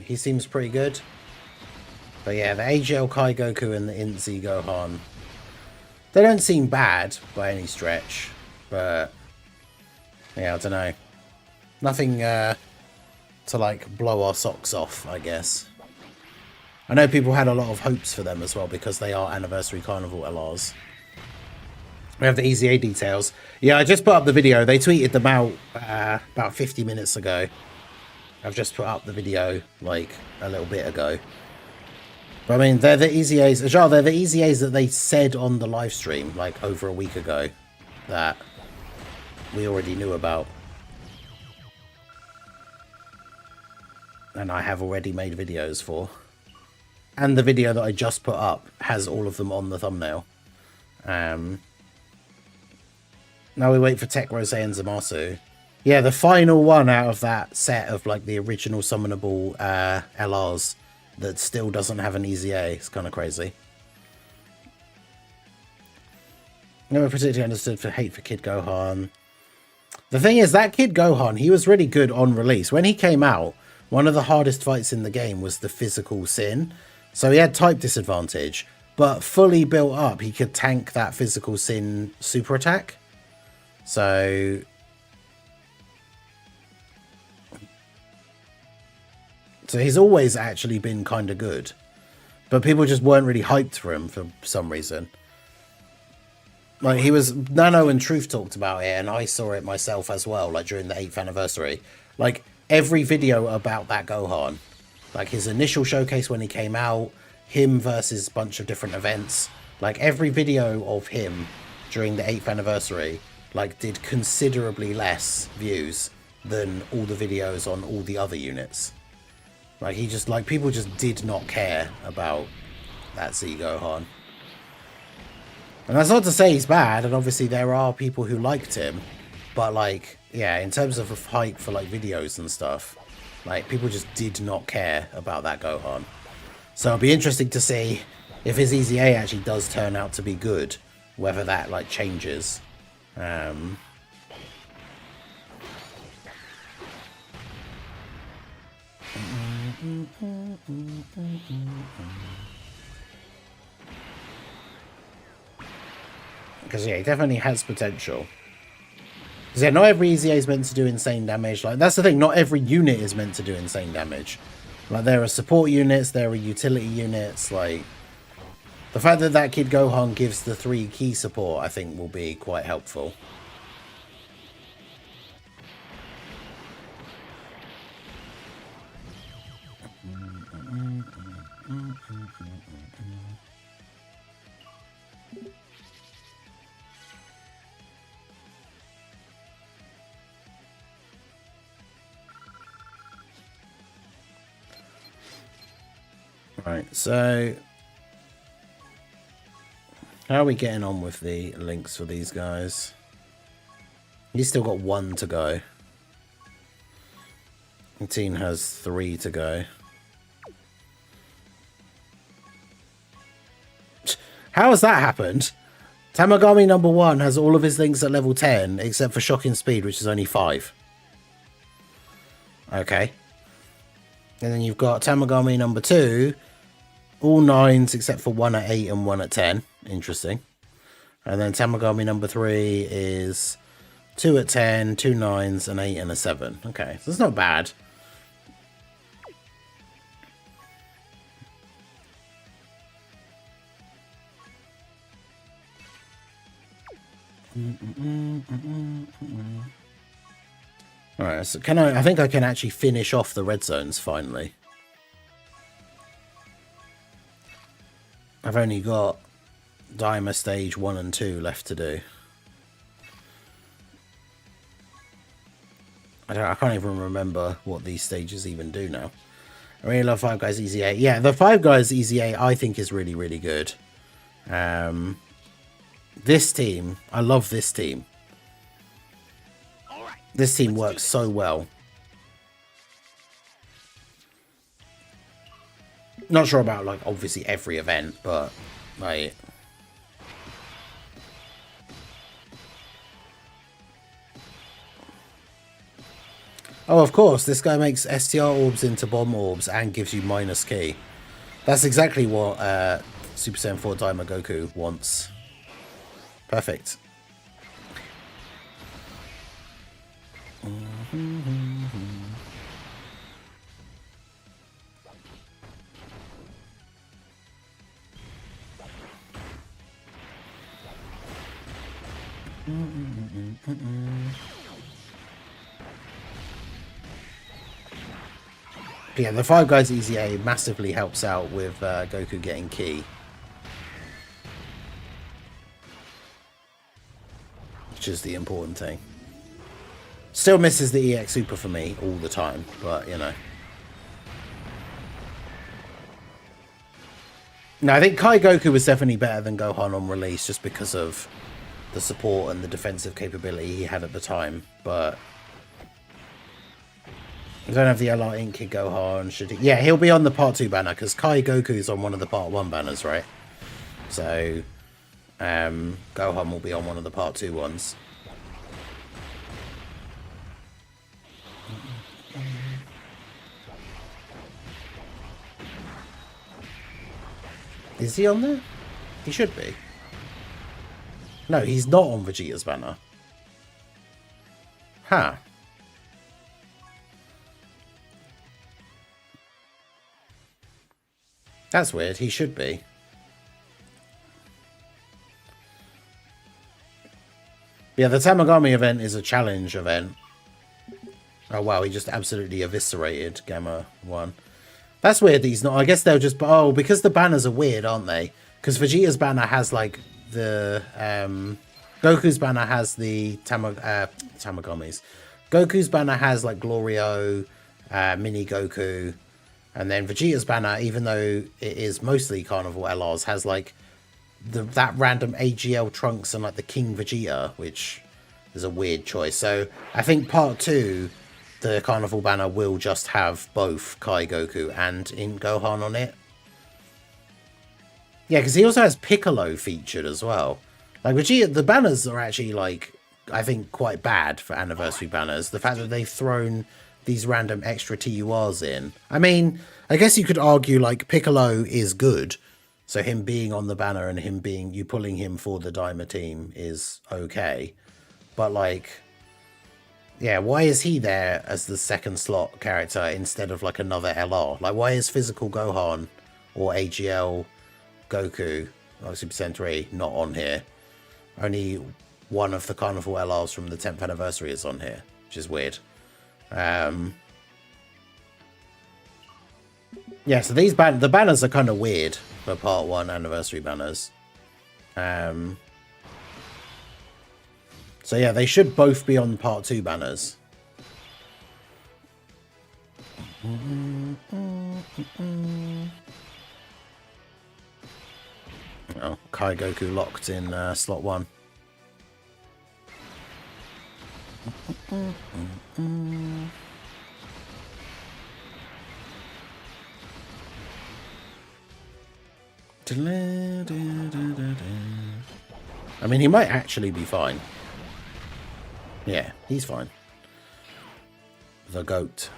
He seems pretty good. But yeah, the AGL Kai Goku and the INT-Z Gohan, they don't seem bad by any stretch. But yeah, I don't know. Nothing to like blow our socks off, I guess. I know people had a lot of hopes for them as well because they are Anniversary Carnival LRs. We have the EZA details. Yeah, I just put up the video. They tweeted them out about 50 minutes ago. I've just put up the video like a little bit ago. But I mean, they're the EZAs. Ajal, they're the EZAs that they said on the live stream like over a week ago that we already knew about. And I have already made videos for. And the video that I just put up has all of them on the thumbnail. Now we wait for Tech Rose and Zamasu. Yeah, the final one out of that set of like the original summonable LRs that still doesn't have an EZA. It's kind of crazy. Never particularly understood for hate for Kid Gohan. The thing is, that Kid Gohan, he was really good on release. When he came out, one of the hardest fights in the game was the physical sin. So he had type disadvantage, but fully built up, he could tank that physical sin super attack. So he's always actually been kind of good. But people just weren't really hyped for him for some reason. Like, he was, Nano and Truth talked about it, and I saw it myself as well, like, during the 8th anniversary. Like, every video about that Gohan, like, his initial showcase when he came out, him versus a bunch of different events, like, every video of him during the 8th anniversary, like, did considerably less views than all the videos on all the other units. Like, he just, like, people just did not care about that Z Gohan. And that's not to say he's bad, and obviously there are people who liked him, but, like, yeah, in terms of hype for, like, videos and stuff, like, people just did not care about that Gohan. So it'll be interesting to see if his EZA actually does turn out to be good, whether that, like, changes. Because, yeah, he definitely has potential. Because, yeah, not every EZA is meant to do insane damage. Like, that's the thing, not every unit is meant to do insane damage. Like, there are support units, there are utility units, like... The fact that that Kid Gohan gives the 3 key support, I think, will be quite helpful. Right, so... How are we getting on with the links for these guys? He's still got 1 to go. The team has 3 to go. How has that happened? Tamagami number 1 has all of his links at level 10, except for Shocking Speed, which is only 5. Okay. And then you've got Tamagami number 2, all 9s except for 1 at 8 and 1 at 10. Interesting. And then Tamagami number 3 is 2 at 10, 2 9s, an 8 and a 7. Okay, so it's not bad. Alright, so I think I can actually finish off the red zones finally. I've only got Dimer stage 1 and 2 left to do. I can't even remember what these stages even do now. I really love Five Guys EZA. Yeah, the Five Guys EZA I think is really, really good. This team, I love this team. This team works so well. Not sure about, like, obviously every event, but, like... Oh, of course, this guy makes STR orbs into bomb orbs and gives you minus key. That's exactly what Super Saiyan 4 Daima Goku wants. Perfect. Yeah, the Five Guys EZA massively helps out with Goku getting key. Which is the important thing. Still misses the EX Super for me all the time, but, you know. No, I think Kai Goku was definitely better than Gohan on release just because of the support and the defensive capability he had at the time, but... I don't have the LR Ink Kid Gohan, should he? Yeah, he'll be on the Part 2 banner, because Kai Goku's on one of the Part 1 banners, right? So, Gohan will be on one of the Part 2 ones. Is he on there? He should be. No, he's not on Vegeta's banner. Huh. That's weird. He should be. Yeah, the Tamagami event is a challenge event. Oh wow, he just absolutely eviscerated Gamma 1. That's weird that he's not. I guess they'll just... Oh, because the banners are weird, aren't they? Because Vegeta's banner has like the... Goku's banner has the Tamagamis. Goku's banner has like Glorio, Mini Goku, and then Vegeta's banner, even though it is mostly Carnival LRs, has like that random AGL Trunks and like the King Vegeta, which is a weird choice. So I think part 2, the Carnival banner will just have both Kai Goku and Int Gohan on it. Yeah, because he also has Piccolo featured as well. Like Vegeta, the banners are actually like, I think, quite bad for anniversary banners. The fact that they've thrown these random extra TURs in. I mean, I guess you could argue like Piccolo is good. So him being on the banner and him being, you pulling him for the Daima team is okay. But like, yeah, why is he there as the second slot character instead of like another LR? Like, why is Physical Gohan or AGL Goku, or Super Saiyan 3, not on here? Only one of the Carnival LRs from the 10th anniversary is on here, which is weird. Yeah, so these the banners are kind of weird for part 1 anniversary banners. So yeah, they should both be on part 2 banners. Oh, Kai Goku locked in slot 1. I mean, he might actually be fine. Yeah, he's fine. The GOAT.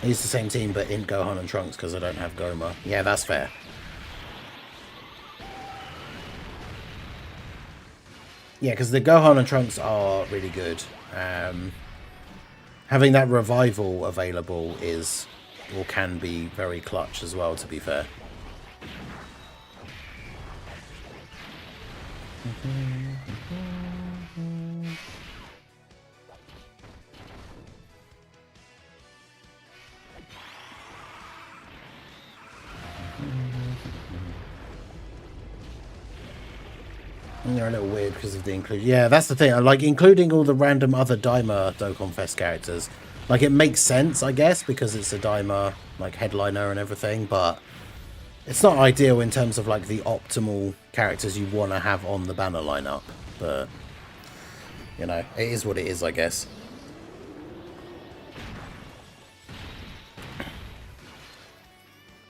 He's the same team, but in Gohan and Trunks because I don't have Goma. Yeah, that's fair. Yeah, because the Gohan and Trunks are really good. Having that revival available is, or can be, very clutch as well, to be fair. And they're a little weird because of the inclusion. Yeah, that's the thing. I like including all the random other Daima Dokkan Fest characters. Like, it makes sense, I guess, because it's a Daima, like, headliner and everything, but it's not ideal in terms of, like, the optimal characters you want to have on the banner lineup. But, you know, it is what it is, I guess.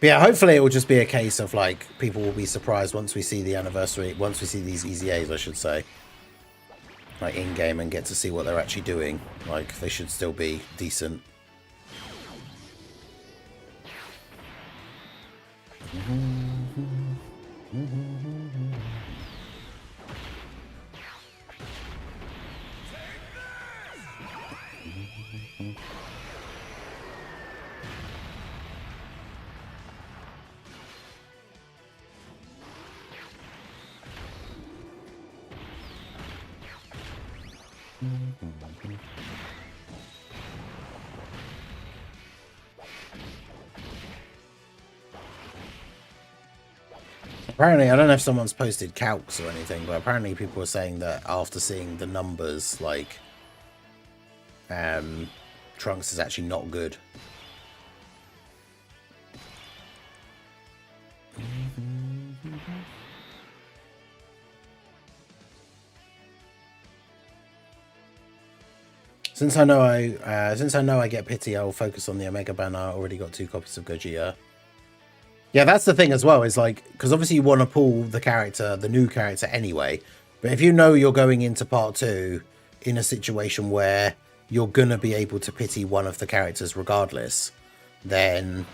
But yeah, hopefully it will just be a case of, like, people will be surprised once we see the anniversary, once we see these EZAs, I should say. Like, in-game and get to see what they're actually doing. Like, they should still be decent. Apparently, I don't know if someone's posted calcs or anything, but apparently people are saying that after seeing the numbers, like, Trunks is actually not good. Since I know I get pity, I'll focus on the Omega banner. I already got 2 copies of Gogeta. Yeah, that's the thing as well, is like, because obviously you want to pull the character, the new character anyway, but if you know you're going into part 2 in a situation where you're gonna be able to pity one of the characters regardless, then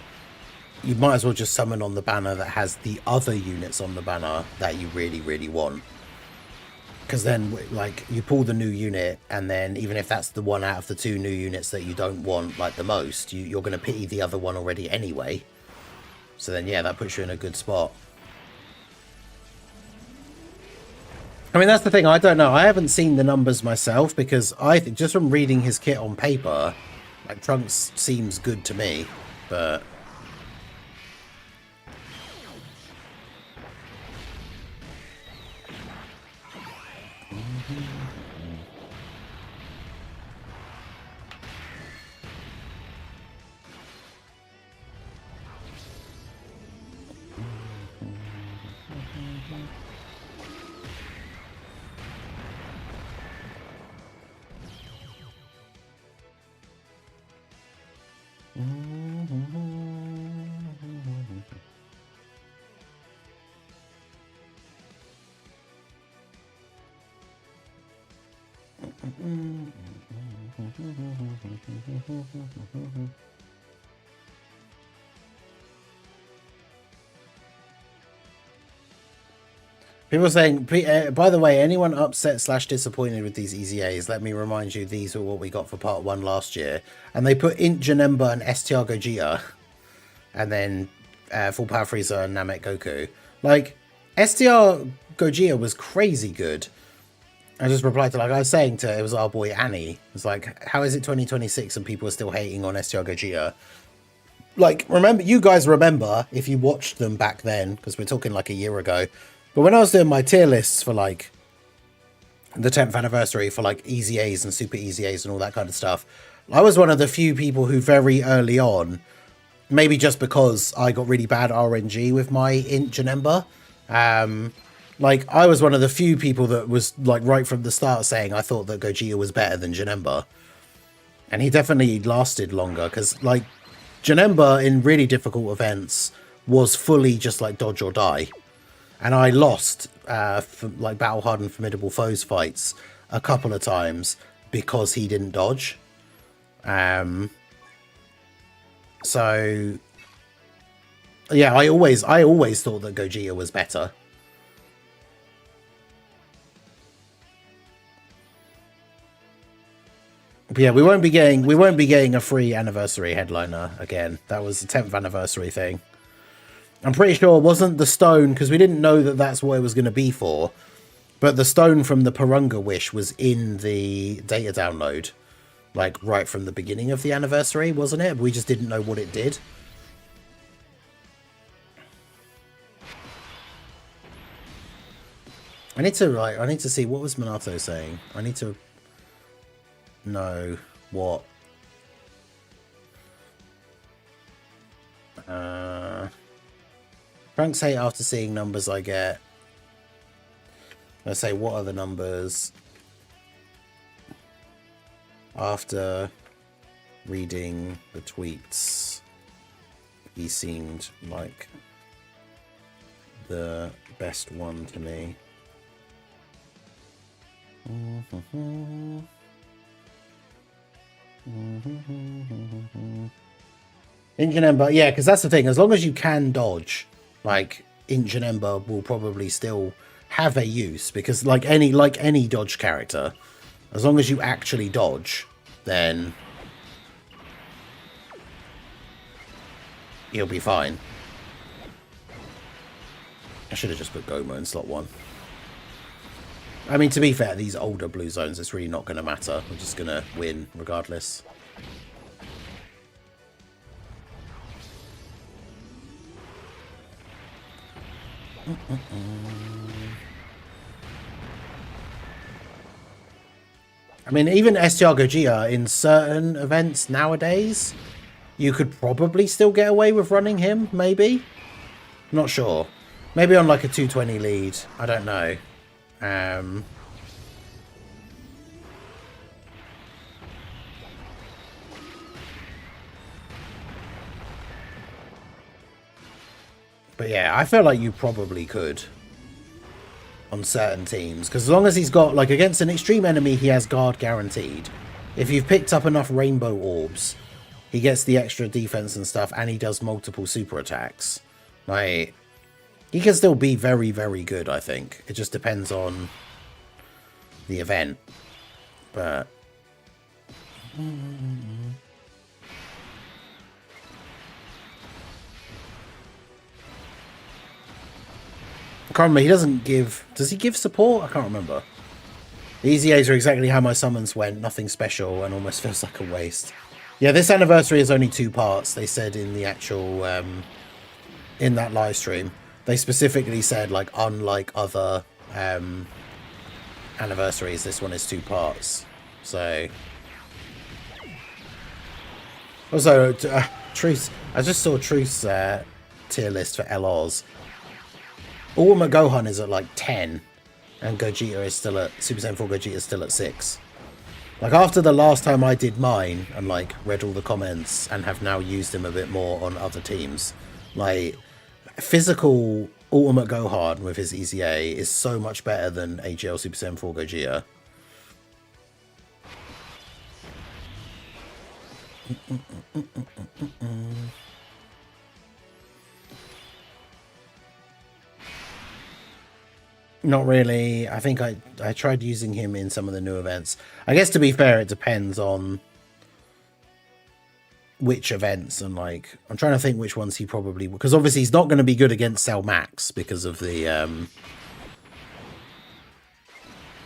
you might as well just summon on the banner that has the other units on the banner that you really, really want. Because then, like, you pull the new unit, and then even if that's the one out of the 2 new units that you don't want, like, the most, you're going to pity the other one already anyway. So then, yeah, that puts you in a good spot. I mean, that's the thing. I don't know. I haven't seen the numbers myself because I think just from reading his kit on paper, like Trunks seems good to me, but. People are saying, by the way, anyone upset / disappointed with these EZAs, let me remind you, these were what we got for part 1 last year. And they put Int Janemba and STR Gogeta, and then Full Power Frieza and Namek Goku. Like, STR Gogeta was crazy good. I just replied to, like I was saying to, it was our boy Annie. It's like, how is it 2026 and people are still hating on STR Gogeta? Like, remember, you guys remember, if you watched them back then, because we're talking like a year ago, but when I was doing my tier lists for like the 10th anniversary for like EZAs and super EZAs and all that kind of stuff, I was one of the few people who very early on, maybe just because I got really bad RNG with my Int Janemba, like I was one of the few people that was like right from the start saying I thought that Gogeta was better than Janemba. And he definitely lasted longer because like Janemba in really difficult events was fully just like dodge or die. And I lost like Battle Hardened Formidable Foes fights a couple of times because he didn't dodge. So yeah, I always thought that Gogeta was better. But yeah, we won't be getting a free anniversary headliner again. That was the 10th anniversary thing. I'm pretty sure it wasn't the stone, because we didn't know that that's what it was going to be for. But the stone from the Purunga Wish was in the data download, like right from the beginning of the anniversary, wasn't it? We just didn't know what it did. I need to see, what was Minato saying? I need to know what Trunks hate after seeing numbers I get. Let's say, what are the numbers after reading the tweets? He seemed like the best one to me. Int Janemba, yeah, because that's the thing. As long as you can dodge, like Int Janemba will probably still have a use, because like any dodge character, as long as you actually dodge, then you'll be fine. I should have just put Goma in slot 1. I mean, to be fair, these older blue zones, it's really not going to matter. We're just going to win regardless. I mean, even STR Gogeta in certain events nowadays, you could probably still get away with running him, maybe? Not sure. Maybe on like a 220 lead. I don't know. But yeah, I feel like you probably could on certain teams, because as long as he's got, like, against an extreme enemy, he has guard guaranteed. If you've picked up enough rainbow orbs, he gets the extra defense and stuff, and he does multiple super attacks. Like, he can still be very, very good, I think. It just depends on the event. But I can't remember. He doesn't give... Does he give support? I can't remember. The EZAs are exactly how my summons went. Nothing special and almost feels like a waste. Yeah, this anniversary is only 2 parts. They said in the actual... in that live stream. They specifically said, like, unlike other anniversaries, this one is 2 parts. So... Also, Truth... I just saw Truth's tier list for LRs. Ultimate Gohan is at like 10, and Gogeta is still at Super Saiyan 4. Gogeta is still at 6. Like after the last time I did mine and like read all the comments and have now used him a bit more on other teams, like physical Ultimate Gohan with his EZA is so much better than AGL Super Saiyan 4 Gogeta. Not really. I think I tried using him in some of the new events. I guess to be fair, it depends on which events and like I'm trying to think which ones he probably, because obviously he's not going to be good against Cell Max because of the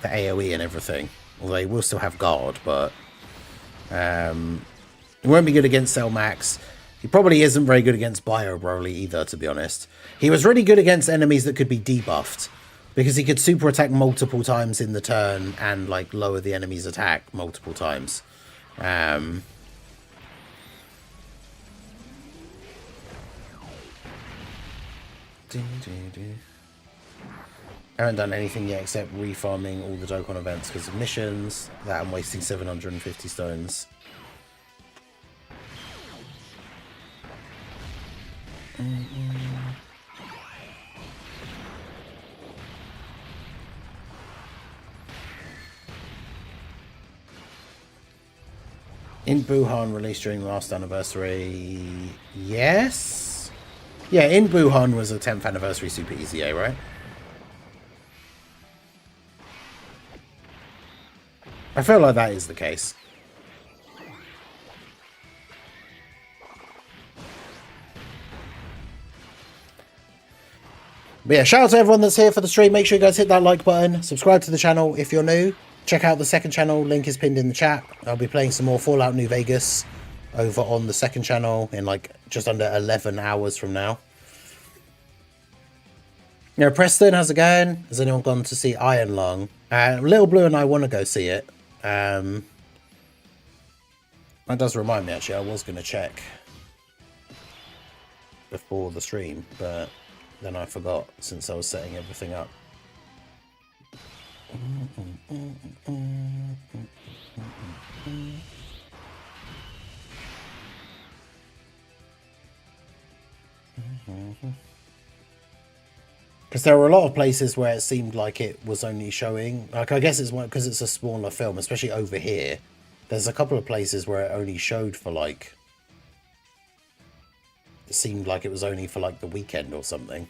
AoE and everything. Although he will still have guard, but he won't be good against Cell Max. He probably isn't very good against Bio Broly either, to be honest. He was really good against enemies that could be debuffed, because he could super attack multiple times in the turn and like lower the enemy's attack multiple times. I haven't done anything yet except refarming all the Dokkan events because of missions. That I'm wasting 750 stones. In Buhan released during the last anniversary. Yes? Yeah, in Buhan was a 10th anniversary Super EZA, right? I feel like that is the case. But yeah, shout out to everyone that's here for the stream. Make sure you guys hit that like button. Subscribe to the channel if you're new. Check out the second channel. Link is pinned in the chat. I'll be playing some more Fallout New Vegas over on the second channel in like just under 11 hours from now. Yeah, Preston, how's it going? Has anyone gone to see Iron Lung? Little Blue and I want to go see it. That does remind me, actually, I was going to check before the stream, but then I forgot since I was setting everything up. Because there were a lot of places where it seemed like it was only showing, like I guess it's because it's a smaller film, especially over here. There's a couple of places where it only showed for like, it seemed like it was only for like the weekend or something.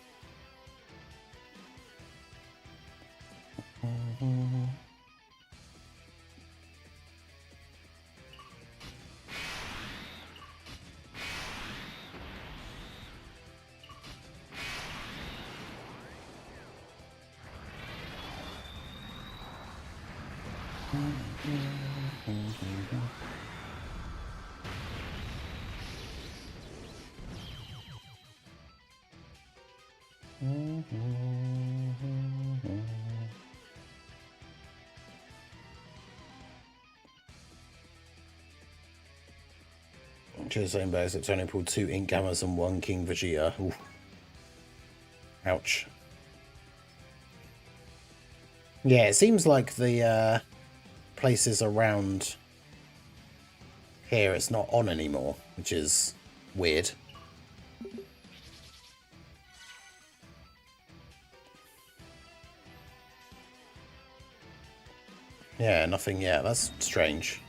Just saying, Bears, it's only pulled 2 Ink Gammas and 1 King Vegeta. Ooh. Ouch. Yeah, it seems like the places around here it's not on anymore, which is weird. Yeah, nothing yet. That's strange.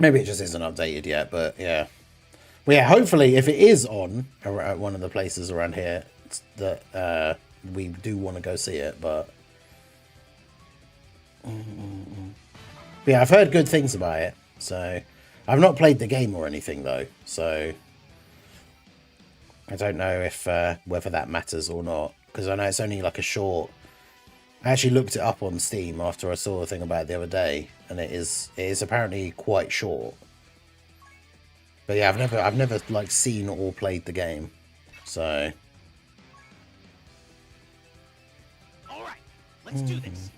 Maybe it just isn't updated yet, but yeah. Well, yeah, hopefully if it is on at one of the places around here, that we do want to go see it, but... Yeah, I've heard good things about it, so... I've not played the game or anything, though, so... I don't know if whether that matters or not, because I know it's only like a short. I actually looked it up on Steam after I saw a thing about it the other day, and it is apparently quite short. But yeah, I've never like seen or played the game, so. All right, let's do this.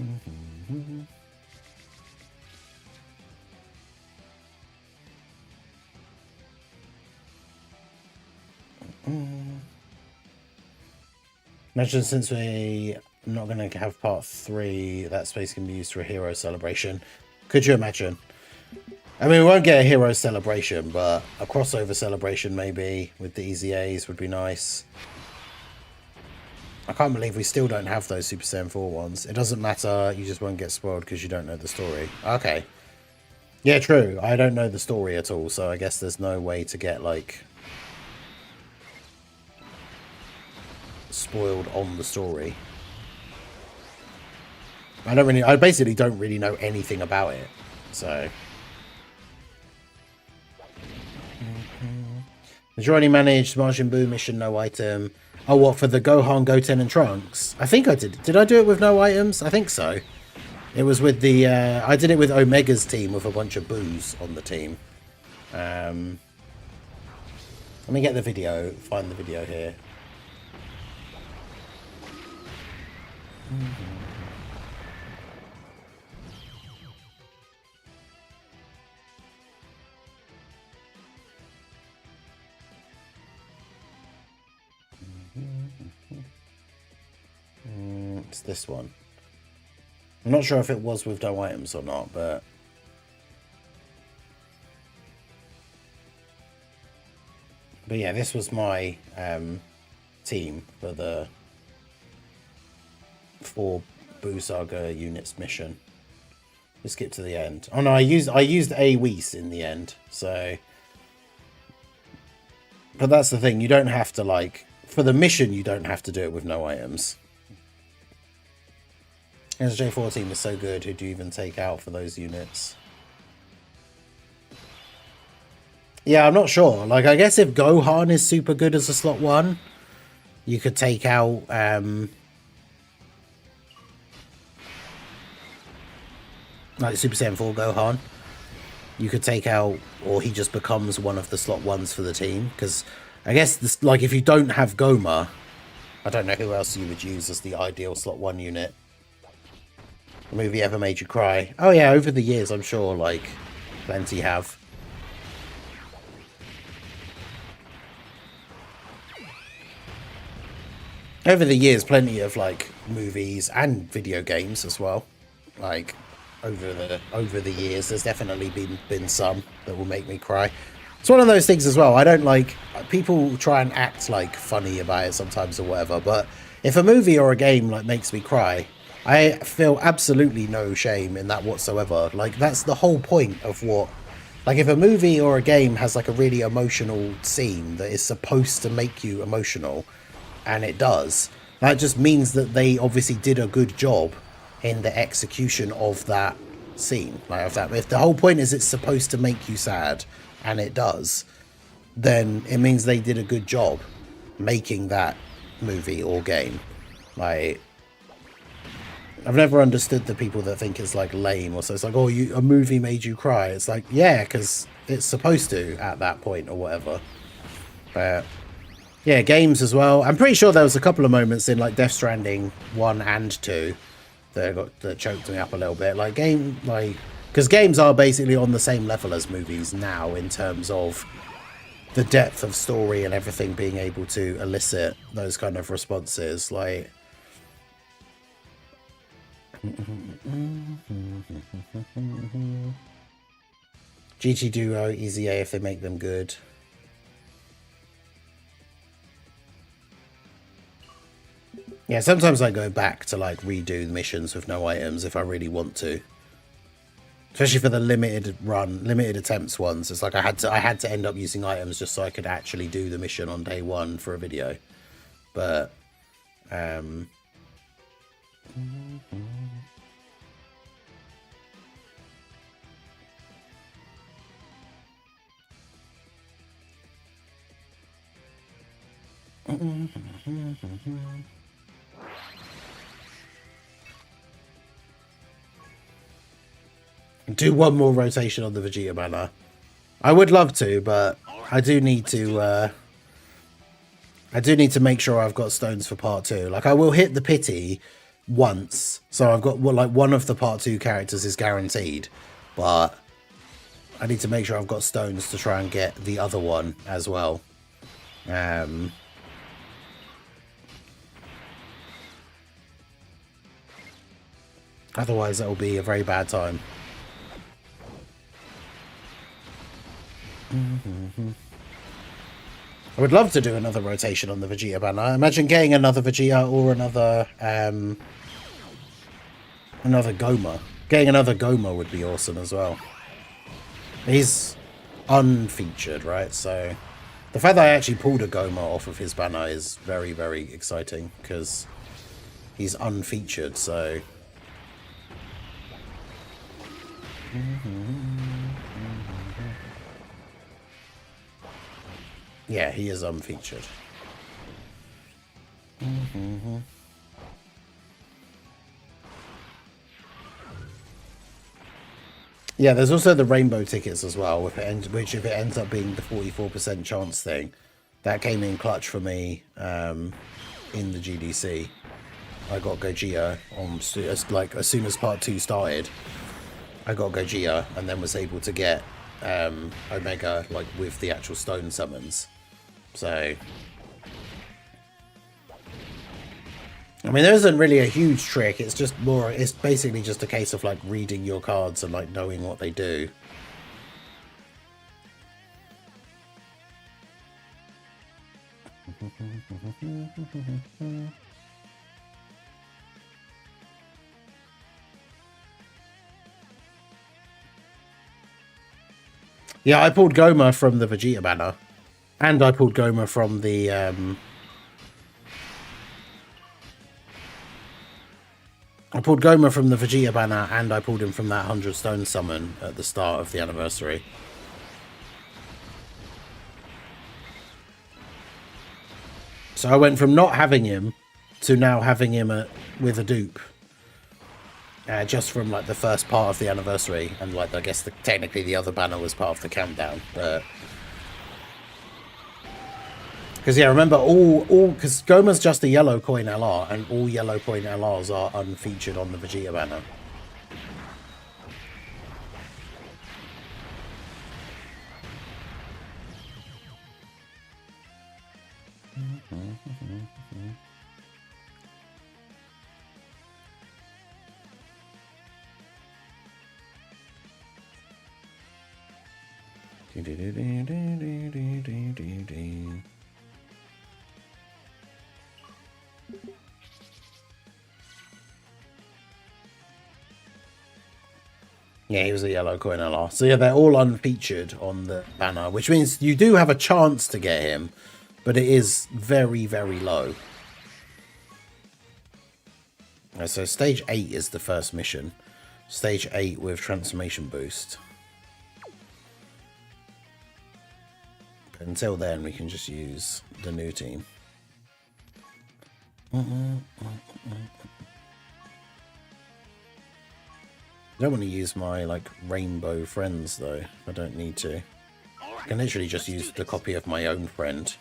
Imagine since we're not going to have part 3, that space can be used for a hero celebration. Could you imagine? I mean, we won't get a hero celebration, but a crossover celebration maybe with the EZAs would be nice. I can't believe we still don't have those Super Saiyan 4 ones. It doesn't matter, you just won't get spoiled because you don't know the story. Okay. Yeah, true. I don't know the story at all, so I guess there's no way to get, like, spoiled on the story. I basically don't really know anything about it, so. Did you already manage Majin Buu mission, no item? Oh, what, for the Gohan, Goten, and Trunks? I think I did. Did I do it with no items? I think so. It was with the, I did it with Omega's team with a bunch of Boos on the team. Let me get the video, find the video here. It's this one. I'm not sure if it was with no items or not, but yeah, this was my team for the 4 Buu Saga units mission. Let's skip to the end. Oh no, I used a Whis in the end, so. But that's the thing, you don't have to, like, for the mission you don't have to do it with no items. SJ4 team is so good, who do you even take out for those units? Yeah, I'm not sure. Like, I guess if Gohan is super good as a slot 1, you could take out like Super Saiyan 4 Gohan. You could take out, or he just becomes one of the slot 1s for the team. Because I guess this, like, if you don't have Goma, I don't know who else you would use as the ideal slot 1 unit. The movie ever made you cry? Oh yeah, over the years I'm sure, like, plenty have. Over the years, plenty of, like, movies and video games as well. Like, over the years, there's definitely been some that will make me cry. It's one of those things as well. I don't like, people try and act like funny about it sometimes or whatever, but if a movie or a game like makes me cry, I feel absolutely no shame in that whatsoever. Like, that's the whole point of what, like, if a movie or a game has like a really emotional scene that is supposed to make you emotional, and it does, that just means that they obviously did a good job in the execution of that scene. Like, if the whole point is it's supposed to make you sad, and it does, then it means they did a good job making that movie or game. Like, I've never understood the people that think it's like lame or so. It's like, oh, a movie made you cry. It's like, yeah, because it's supposed to at that point or whatever. But yeah, games as well. I'm pretty sure there was a couple of moments in like Death Stranding 1 and 2 that choked me up a little bit. Like because games are basically on the same level as movies now in terms of the depth of story and everything being able to elicit those kind of responses. Like, GT Duo, EZA if they make them good. Yeah, sometimes I go back to like redo the missions with no items if I really want to. Especially for the limited attempts ones. It's like I had to end up using items just so I could actually do the mission on day 1 for a video. But Do one more rotation on the Vegeta banner. I would love to, but I do need to make sure I've got stones for part 2. Like, I will hit the pity once, so I've got one of the part 2 characters is guaranteed, but I need to make sure I've got stones to try and get the other one as well. Otherwise that will be a very bad time. I would love to do another rotation on the Vegeta banner. I imagine getting another Vegeta or another Goma. Getting another Goma would be awesome as well. He's unfeatured, right? So the fact that I actually pulled a Goma off of his banner is very, very exciting because he's unfeatured, so... Yeah, he is unfeatured. Yeah, there's also the rainbow tickets as well, which if it ends up being the 44% chance thing, that came in clutch for me in the GDC. I got Gogeta as soon as part 2 started. I got Gogeta and then was able to get Omega with the actual stone summons. So, I mean, there isn't really a huge trick. It's just more. It's basically just a case of reading your cards and knowing what they do. Yeah, I pulled Goma from the Vegeta banner. And I pulled Goma from the... I pulled Goma from the Vegeta banner, and I pulled him from that 100 stone summon at the start of the anniversary. So I went from not having him to now having him with a dupe. Just from the first part of the anniversary, and I guess technically the other banner was part of the countdown, but because yeah, remember because Goma's just a yellow coin LR, and all yellow coin LRs are unfeatured on the Vegeta banner. Yeah, he was a yellow coin LR. So yeah, they're all unfeatured on the banner, which means you do have a chance to get him, but it is very, very low. So stage 8 is the first mission. Stage 8 with transformation boost. But until then, we can just use the new team. I don't want to use my rainbow friends though. I don't need to. I can literally just use the copy of my own friend.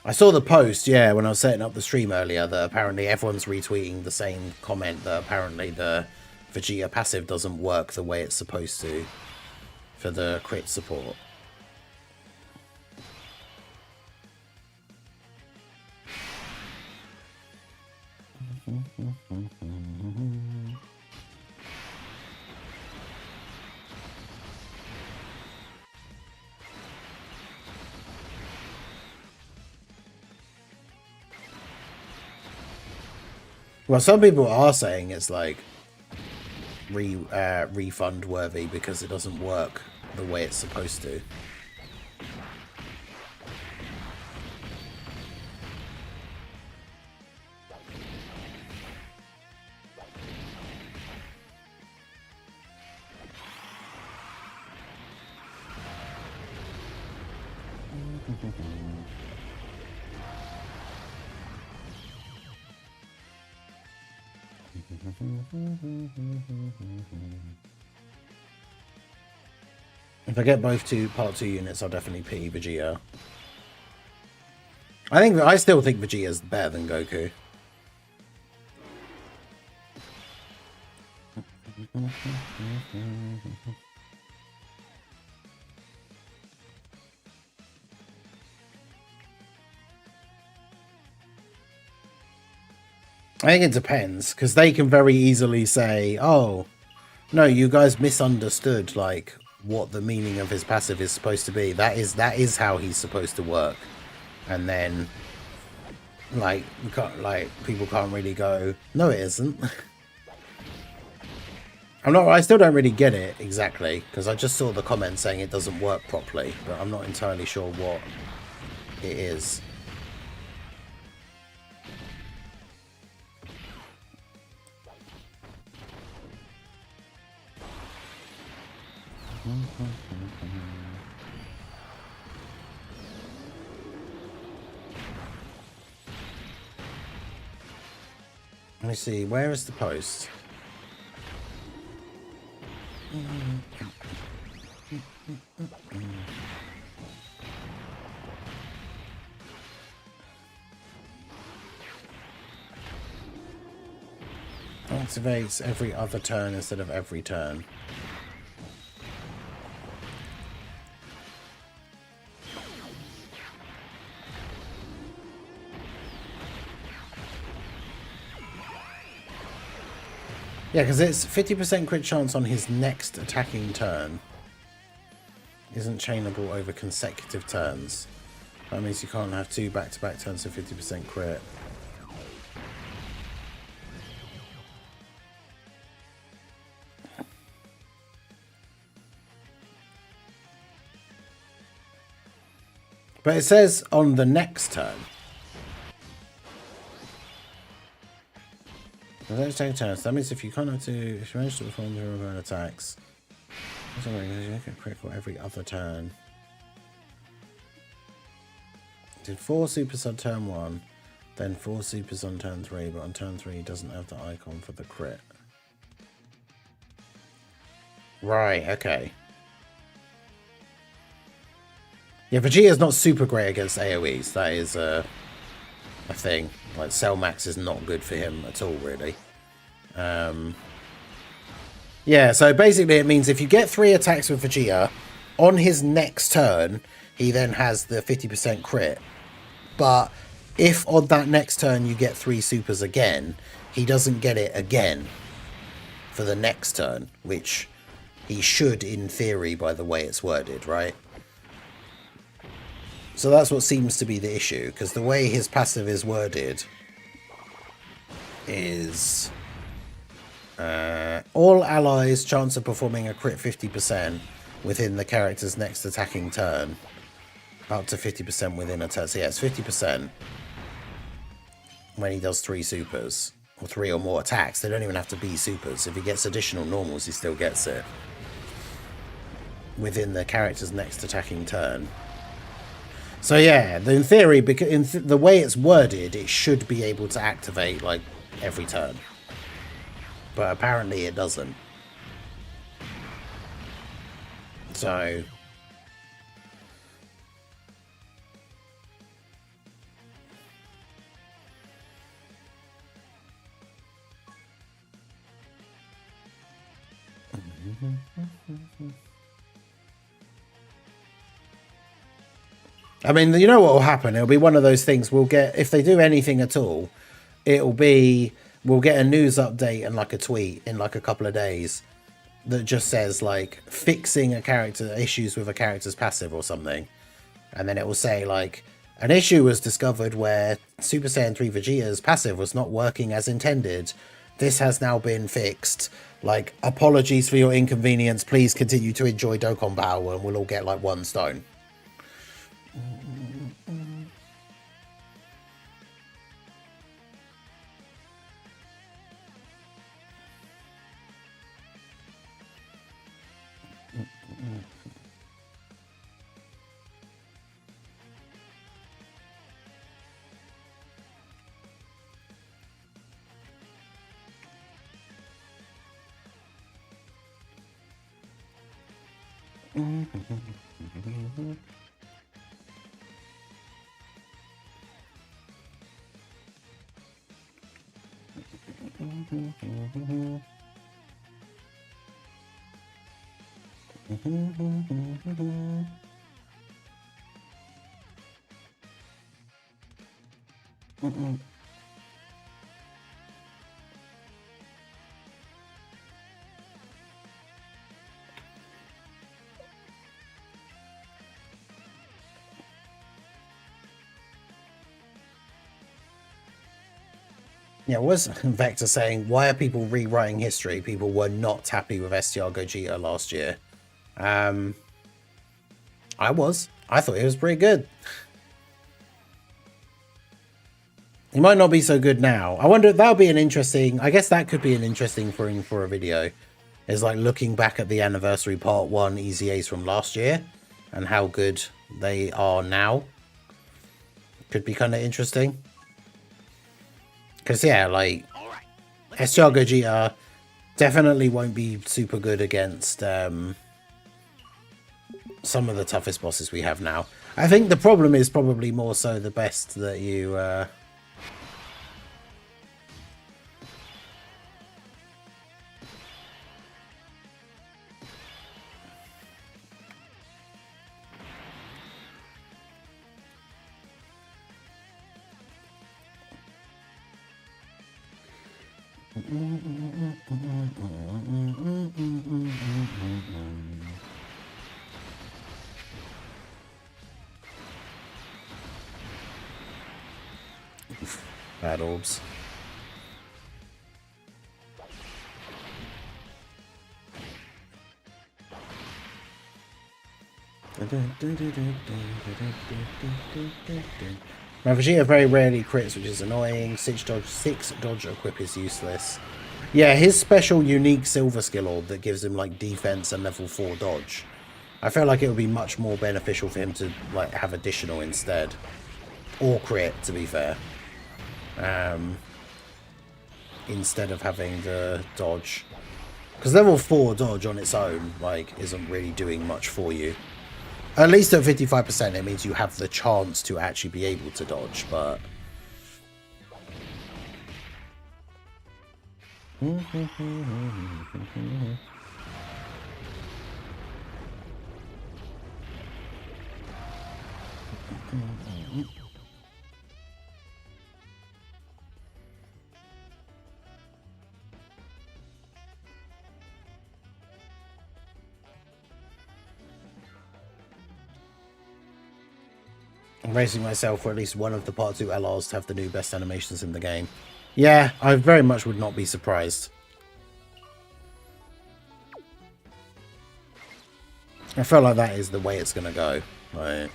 I saw the post, yeah, when I was setting up the stream earlier, that apparently everyone's retweeting the same comment that apparently the Vegeta passive doesn't work the way it's supposed to for the crit support. Well, some people are saying it's refund worthy because it doesn't work the way it's supposed to. If I get both part 2 units, I'll definitely pity Vegeta. I still think Vegeta's better than Goku. I think it depends, because they can very easily say, oh, no, you guys misunderstood, like, what the meaning of his passive is supposed to be. That is how he's supposed to work. And then, like, people can't really go, no, it isn't. I still don't really get it exactly, because I just saw the comment saying it doesn't work properly, but I'm not entirely sure what it is. Let me see, where is the post? Activates every other turn instead of every turn. Yeah, because it's 50% crit chance on his next attacking turn. Isn't chainable over consecutive turns. That means you can't have 2 back-to-back turns of 50% crit. But it says on the next turn. Let's take turns. That means if you can't have if you manage to perform your own attacks, you make a critical every other turn. Did 4 supers on turn 1, then 4 supers on turn 3, but on turn 3 he doesn't have the icon for the crit. Right, okay. Yeah, Vegeta's not super great against AoEs. That is a thing. Like, Cell Max is not good for him at all, really. Yeah, so basically it means if you get 3 attacks with Vegeta, on his next turn, he then has the 50% crit. But if on that next turn you get 3 supers again, he doesn't get it again for the next turn, which he should in theory by the way it's worded, right? So that's what seems to be the issue, because the way his passive is worded is all allies chance of performing a crit 50% within the character's next attacking turn, up to 50% within a turn. So yeah, it's 50% when he does 3 supers, or 3 or more attacks. They don't even have to be supers. If he gets additional normals, he still gets it within the character's next attacking turn. So yeah, in theory, because the way it's worded, it should be able to activate like every turn, but apparently it doesn't. So I mean, you know what will happen? It'll be one of those things we'll get, if they do anything at all, it'll be, we'll get a news update and like a tweet in like a couple of days that just says like fixing a character, issues with a character's passive or something. And then it will say like, an issue was discovered where Super Saiyan 3 Vegeta's passive was not working as intended. This has now been fixed. Like, apologies for your inconvenience. Please continue to enjoy Dokkan Battle and we'll all get like 1 stone. Yeah, was Vector saying, why are people rewriting history? People were not happy with STR Gogeta last year. I was. I thought it was pretty good. He might not be so good now. I wonder if that would be an interesting... I guess that could be an interesting thing for a video. Is like looking back at the anniversary part 1 EZAs from last year. And how good they are now. Could be kind of interesting. Because, yeah, like... STR Gogeta definitely won't be super good against some of the toughest bosses we have now. I think the problem is probably more so the best that you... Bad orbs. My Vegeta very rarely crits, which is annoying. 6 dodge equip is useless. Yeah, his special unique silver skill orb that gives him like defense and level 4 dodge. I feel like it would be much more beneficial for him to like have additional instead. Or crit, to be fair. Instead of having the dodge. Because level 4 dodge on its own like isn't really doing much for you. At least at 55%, it means you have the chance to actually be able to dodge, but... I'm racing myself for at least one of the Part 2 LRs to have the new best animations in the game. Yeah, I very much would not be surprised. I feel like that is the way it's going to go. Right.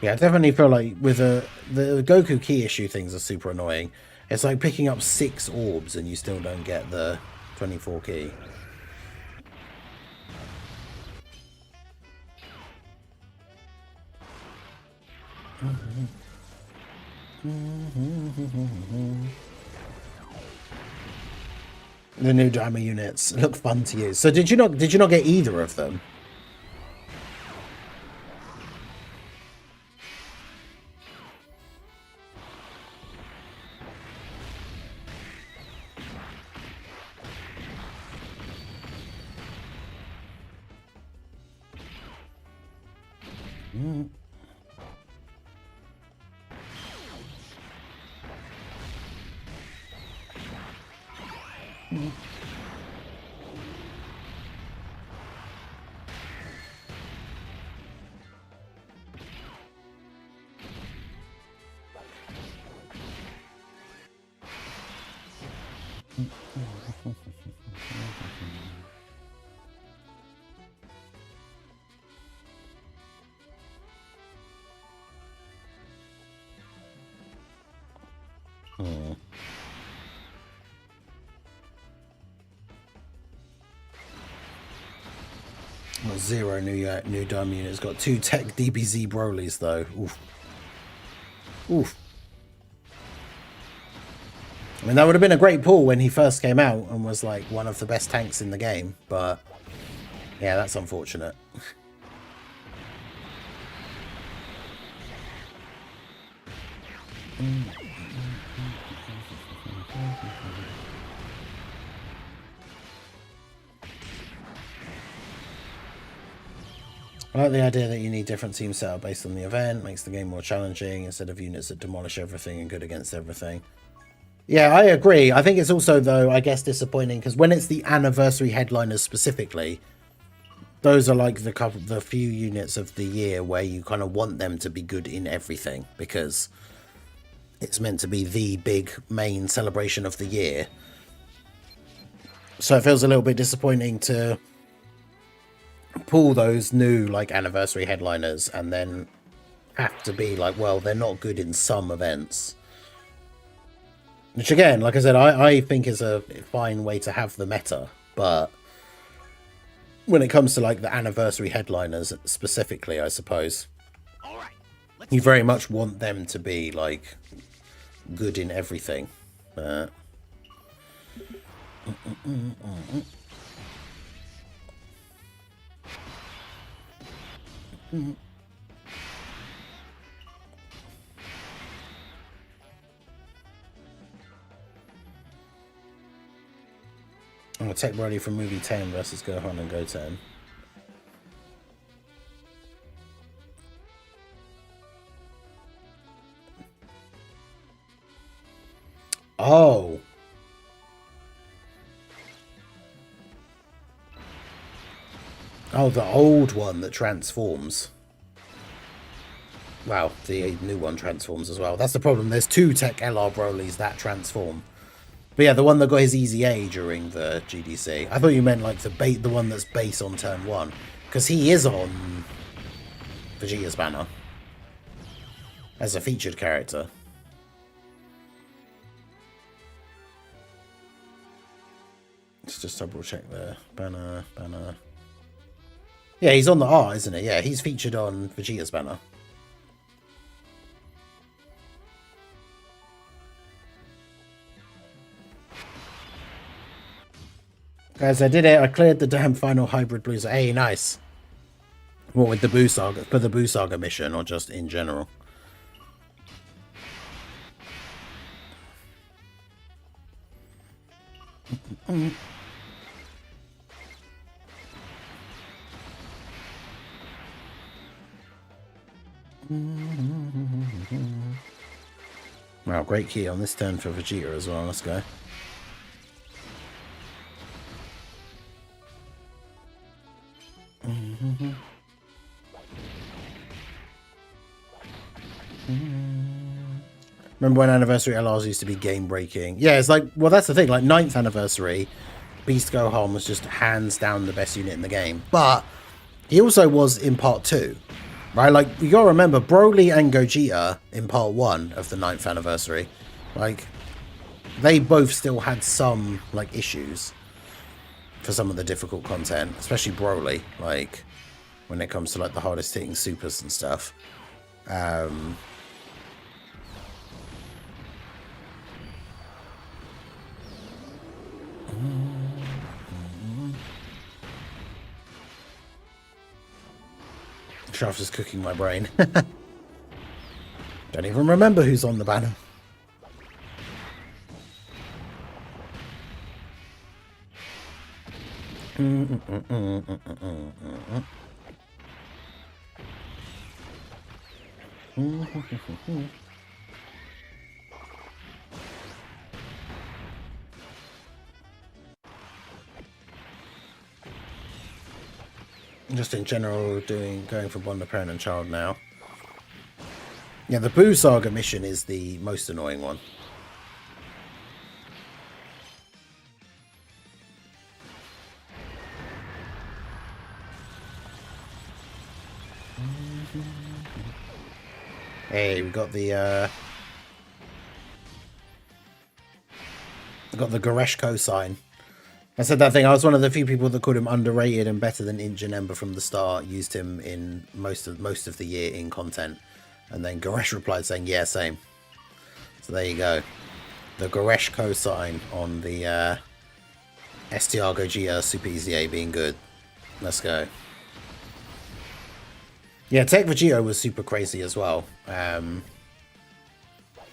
Yeah, I definitely feel like with the Goku key issue things are super annoying. It's like picking up 6 orbs and you still don't get the 24 key. The new diamond units look fun to use. So did you not get either of them? Got 0 new diamond units. Got 2 tech DBZ Broly's though. Oof. Oof. I mean, that would have been a great pull when he first came out and was like one of the best tanks in the game, but yeah, that's unfortunate. I like the idea that you need different teams set up based on the event. Makes the game more challenging instead of units that demolish everything and good against everything. Yeah, I agree. I think it's also, though, I guess disappointing because when it's the anniversary headliners specifically, those are like the few units of the year where you kind of want them to be good in everything because it's meant to be the big main celebration of the year. So it feels a little bit disappointing to pull those new like anniversary headliners and then have to be like, well, they're not good in some events. Which again, like I said, I think is a fine way to have the meta, but when it comes to like the anniversary headliners specifically, I suppose, All right, you very much want them to be like good in everything. I'm gonna take Brody from movie 10 versus Gohan and Goten. Oh. Oh, the old one that transforms. Wow, the new one transforms as well. That's the problem. There's two Tech LR Brolys that transform. But yeah, the one that got his EZA during the GDC. I thought you meant like the one that's based on turn 1. Because he is on Vegeta's banner. As a featured character. Let's just double check there. Banner. Yeah, he's on the R, isn't he? Yeah, he's featured on Vegeta's banner. Guys, I did it. I cleared the damn final hybrid blues. Hey, nice. What with the Boo Saga? For the Boo Saga mission or just in general? Wow, great key on this turn for Vegeta as well. Let's go. Remember when anniversary LRs used to be game breaking? Yeah, it's like, well, that's the thing. Like 9th anniversary, Beast Gohan was just hands down the best unit in the game. But he also was in part 2, right? Like, you gotta remember, Broly and Gogeta in part 1 of the 9th anniversary, like, they both still had some, like, issues for some of the difficult content, especially Broly, like, when it comes to, like, the hardest hitting supers and stuff. Shaft is cooking my brain. Don't even remember who's on the banner. Just in general, going for Bond, Parent and Child now. Yeah, the Boo Saga mission is the most annoying one. Hey, we got the Goreshko sign. I said that thing. I was one of the few people that called him underrated and better than Injanemba from the start. Used him in most of the year in content, and then Goresh replied saying, "Yeah, same." So there you go. the Goresh cosine on the STR Gogeta Super EZA being good. Let's go. Yeah, Tech Vegito was super crazy as well.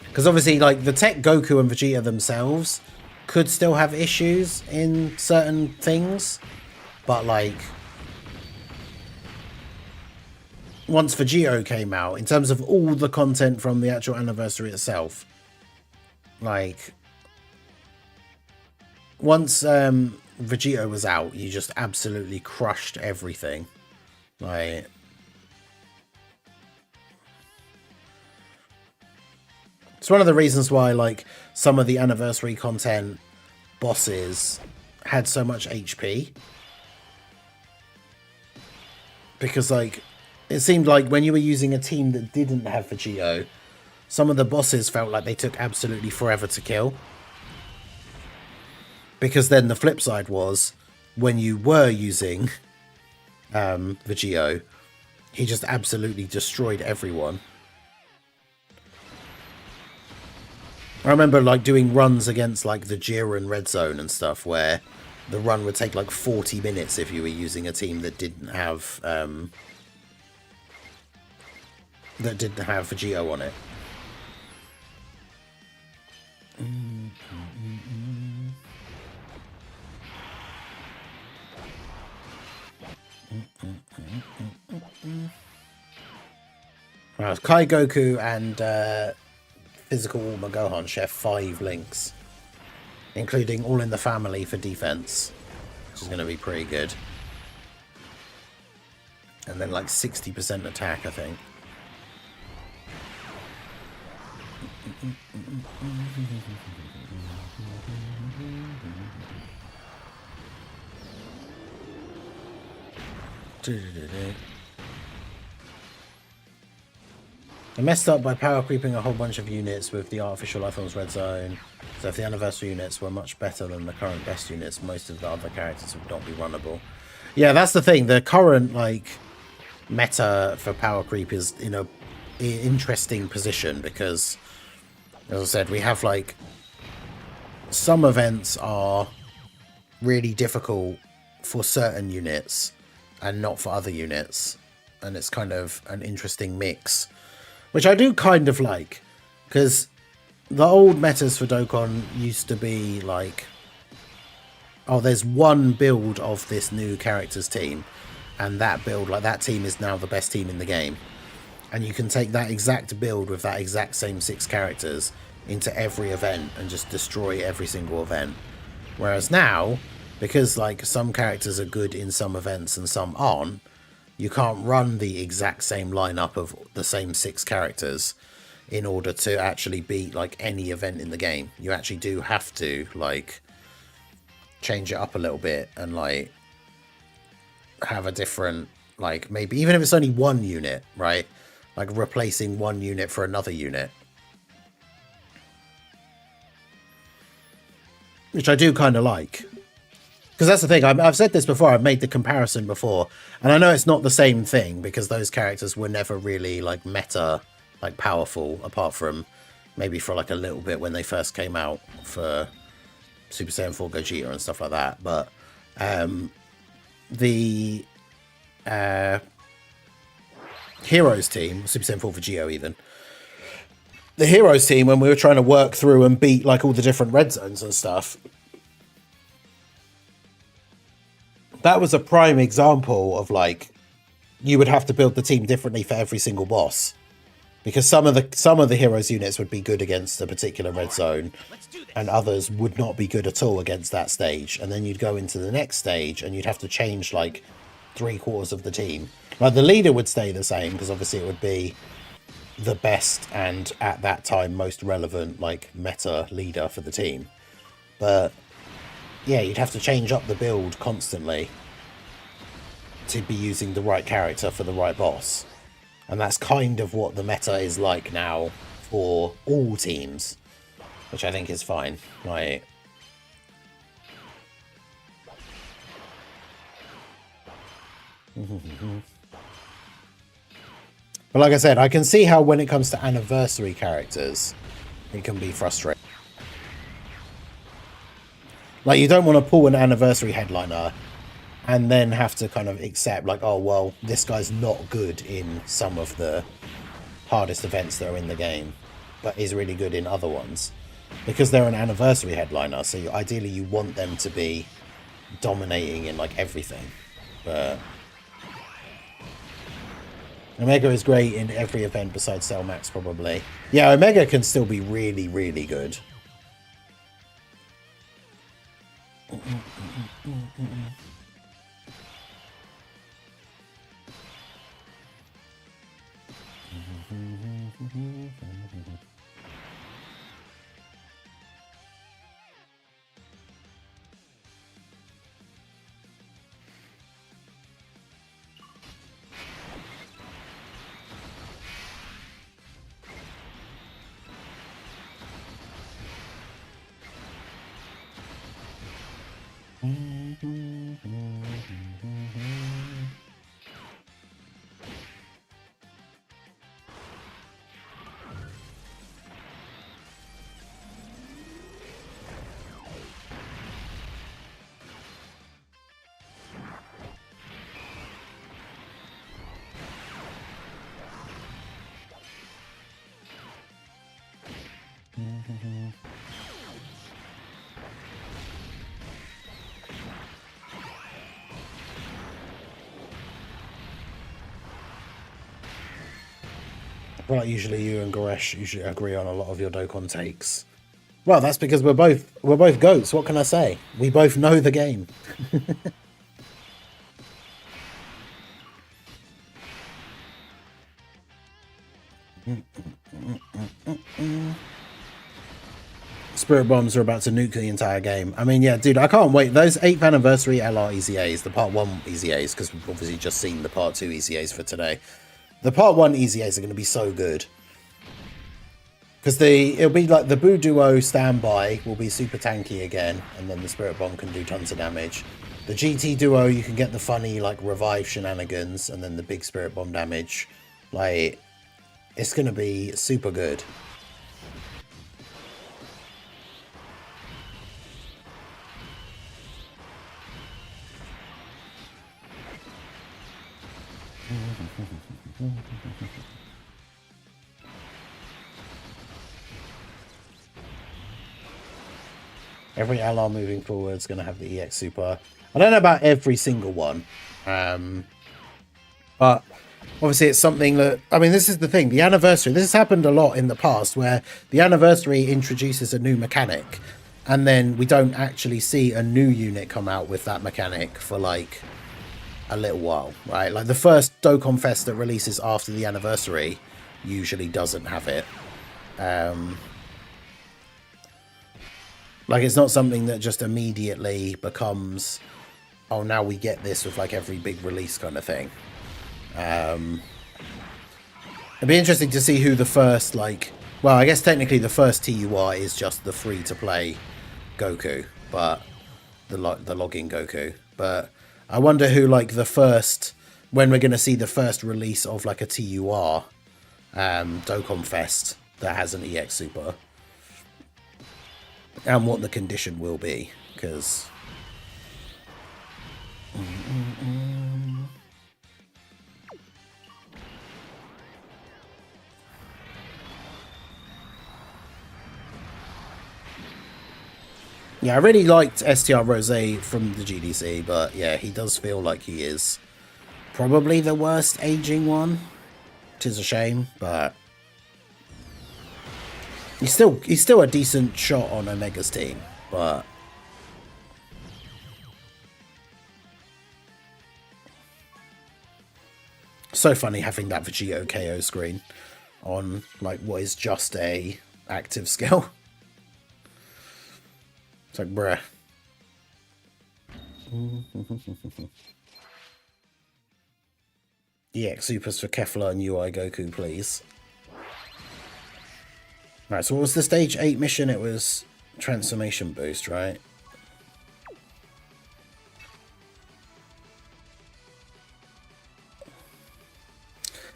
Because obviously, like, the Tech Goku and Vegeta themselves could still have issues in certain things. But, like, once Vegito came out, in terms of all the content from the actual anniversary itself, like, once Vegito was out, you just absolutely crushed everything. Like, it's one of the reasons why, like, some of the anniversary content bosses had so much HP. Because, like, it seemed like when you were using a team that didn't have Vegito, some of the bosses felt like they took absolutely forever to kill. Because then the flip side was, when you were using Vegito, he just absolutely destroyed everyone. I remember, like, doing runs against, like, the Jiren Red Zone and stuff, where the run would take, like, 40 minutes if you were using a team that didn't have Vegito on it. Right, Kai Goku and Physical Warmer Gohan share 5 links, including All in the Family for defense, which is going to be pretty good. And then like 60% attack, I think. I messed up by power creeping a whole bunch of units with the artificial life forms Red Zone. So if the anniversary units were much better than the current best units, most of the other characters would not be runnable. Yeah, that's the thing. The current, like, meta for power creep is in a interesting position because, as I said, we have, like, some events are really difficult for certain units and not for other units. And it's kind of an interesting mix, which I do kind of like, because the old metas for Dokkan used to be like, oh, there's one build of this new character's team, and that build, like, that team is now the best team in the game. And you can take that exact build with that exact same 6 characters into every event and just destroy every single event. Whereas now, because, like, some characters are good in some events and some aren't, you can't run the exact same lineup of the same 6 characters in order to actually beat, like, any event in the game. You actually do have to, like, change it up a little bit and, like, have a different, like, maybe even if it's only one unit, right? Like, replacing one unit for another unit. Which I do kind of like. Because that's the thing, I've said this before, I've made the comparison before, and I know it's not the same thing, because those characters were never really, like, meta, like, powerful, apart from maybe for, like, a little bit when they first came out for Super Saiyan 4 Gogeta and stuff like that, but the Heroes team, Super Saiyan 4 Vegeta even, the Heroes team, when we were trying to work through and beat, like, all the different red zones and stuff, that was a prime example of, like, you would have to build the team differently for every single boss, because some of the heroes units would be good against a particular red zone, and others would not be good at all against that stage. And then you'd go into the next stage, and you'd have to change, like, 3/4 of the team. Like, the leader would stay the same, because obviously it would be the best and at that time most relevant, like, meta leader for the team. But yeah, you'd have to change up the build constantly to be using the right character for the right boss. And that's kind of what the meta is like now for all teams, which I think is fine. Like, but like I said, I can see how when it comes to anniversary characters, it can be frustrating. Like, you don't want to pull an anniversary headliner and then have to kind of accept, like, oh, well, this guy's not good in some of the hardest events that are in the game, but is really good in other ones. Because they're an anniversary headliner, so ideally you want them to be dominating in, like, everything. But Omega is great in every event besides Cell Max, probably. Yeah, Omega can still be really, really good. I feel like usually you and Goresh usually agree on a lot of your Dokkan takes. Well, that's because we're both goats. What can I say? We both know the game. Spirit bombs are about to nuke the entire game. I mean, yeah, dude, I can't wait. Those 8th anniversary LR EZAs, the part 1 EZAs, because we've obviously just seen the part 2 EZAs for today. The part 1 EZAs are going to be so good. Because it'll be like the Boo Duo standby will be super tanky again, and then the Spirit Bomb can do tons of damage. The GT Duo, you can get the funny, like, revive shenanigans, and then the big Spirit Bomb damage. Like, it's going to be super good. Every LR moving forward is going to have the EX Super. I don't know about every single one. But obviously it's something that... I mean, this is the thing. The anniversary... This has happened a lot in the past where the anniversary introduces a new mechanic. And then we don't actually see a new unit come out with that mechanic for, like, a little while, right? Like, the first Dokkan Fest that releases after the anniversary usually doesn't have it. Like, it's not something that just immediately becomes, oh, now we get this with, like, every big release kind of thing. It'd be interesting to see who the first, like... Well, I guess technically the first TUR is just the free-to-play Goku, but... The login Goku. But I wonder who, like, the first... When we're going to see the first release of, like, a TUR Dokkan Fest that has an EX Super. And what the condition will be, because... Yeah, I really liked STR Rose from the GDC, but yeah, he does feel like he is probably the worst aging one. Tis a shame, but... He's still a decent shot on Omega's team, but... So funny having that Vegito KO screen on, like, what is just a active skill. It's like, bruh. EX Supers for Kefla and UI Goku, please. Right, so what was the stage 8 mission? It was transformation boost, right?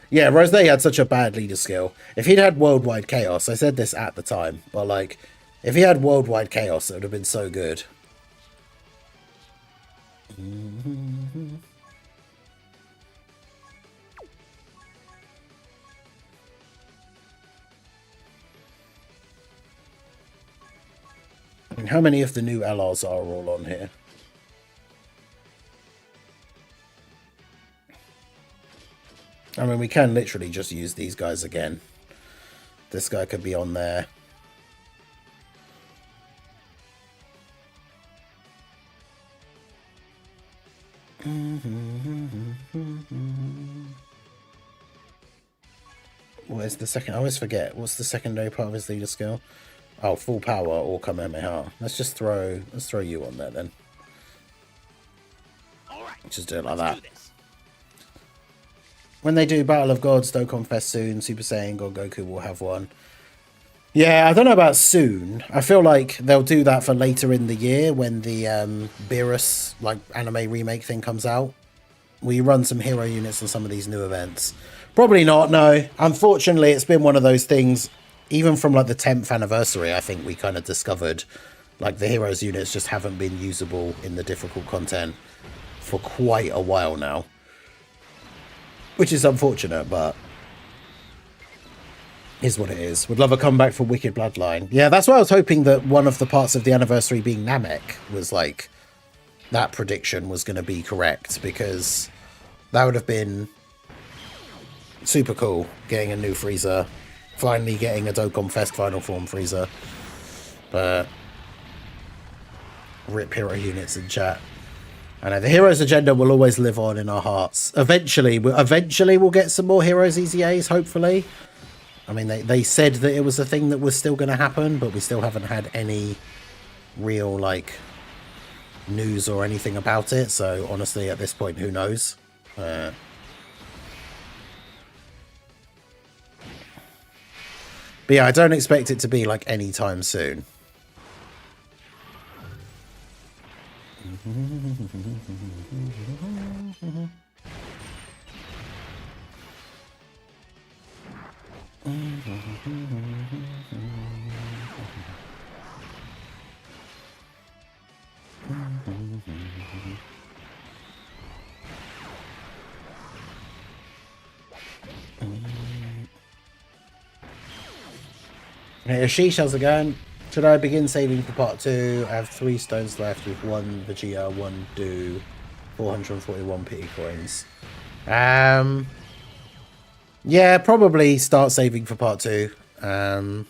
Yeah, Rose had such a bad leader skill. If he'd had Worldwide Chaos, I said this at the time, but like, if he had Worldwide Chaos, it would have been so good. I mean, how many of the new LRs are all on here? I mean, we can literally just use these guys again. This guy could be on there. What is the second? I always forget. What's the secondary part of his leader skill? Oh, full power or Kamehameha. Let's throw you on there then. All right. Just do it like that. When they do Battle of Gods, Dokkan Fest soon, Super Saiyan God Goku will have one. Yeah, I don't know about soon. I feel like they'll do that for later in the year when the Beerus like anime remake thing comes out. Will you run some hero units on some of these new events? Probably not, no. Unfortunately, it's been one of those things, even from like the 10th anniversary, I think we kind of discovered like the heroes units just haven't been usable in the difficult content for quite a while now. Which is unfortunate, but is what it is. Would love a comeback for Wicked Bloodline. Yeah, that's why I was hoping that one of the parts of the anniversary being Namek was like, that prediction was going to be correct, because that would have been super cool, getting a new Frieza, finally getting a Dokkan Fest Final Form Frieza. But rip hero units in chat. I know the Heroes agenda will always live on in our hearts. Eventually we'll get some more Heroes EZAs, hopefully. I mean, they said that it was a thing that was still going to happen, but we still haven't had any real, like, news or anything about it. So, honestly, at this point, who knows? But yeah, I don't expect it to be, like, anytime soon. Hey, Ashish, how's it going? Should I begin saving for part 2? I have 3 stones left with 1 Vegeta, 1 Do, 441 pity coins. Yeah, probably start saving for part 2. Yeah,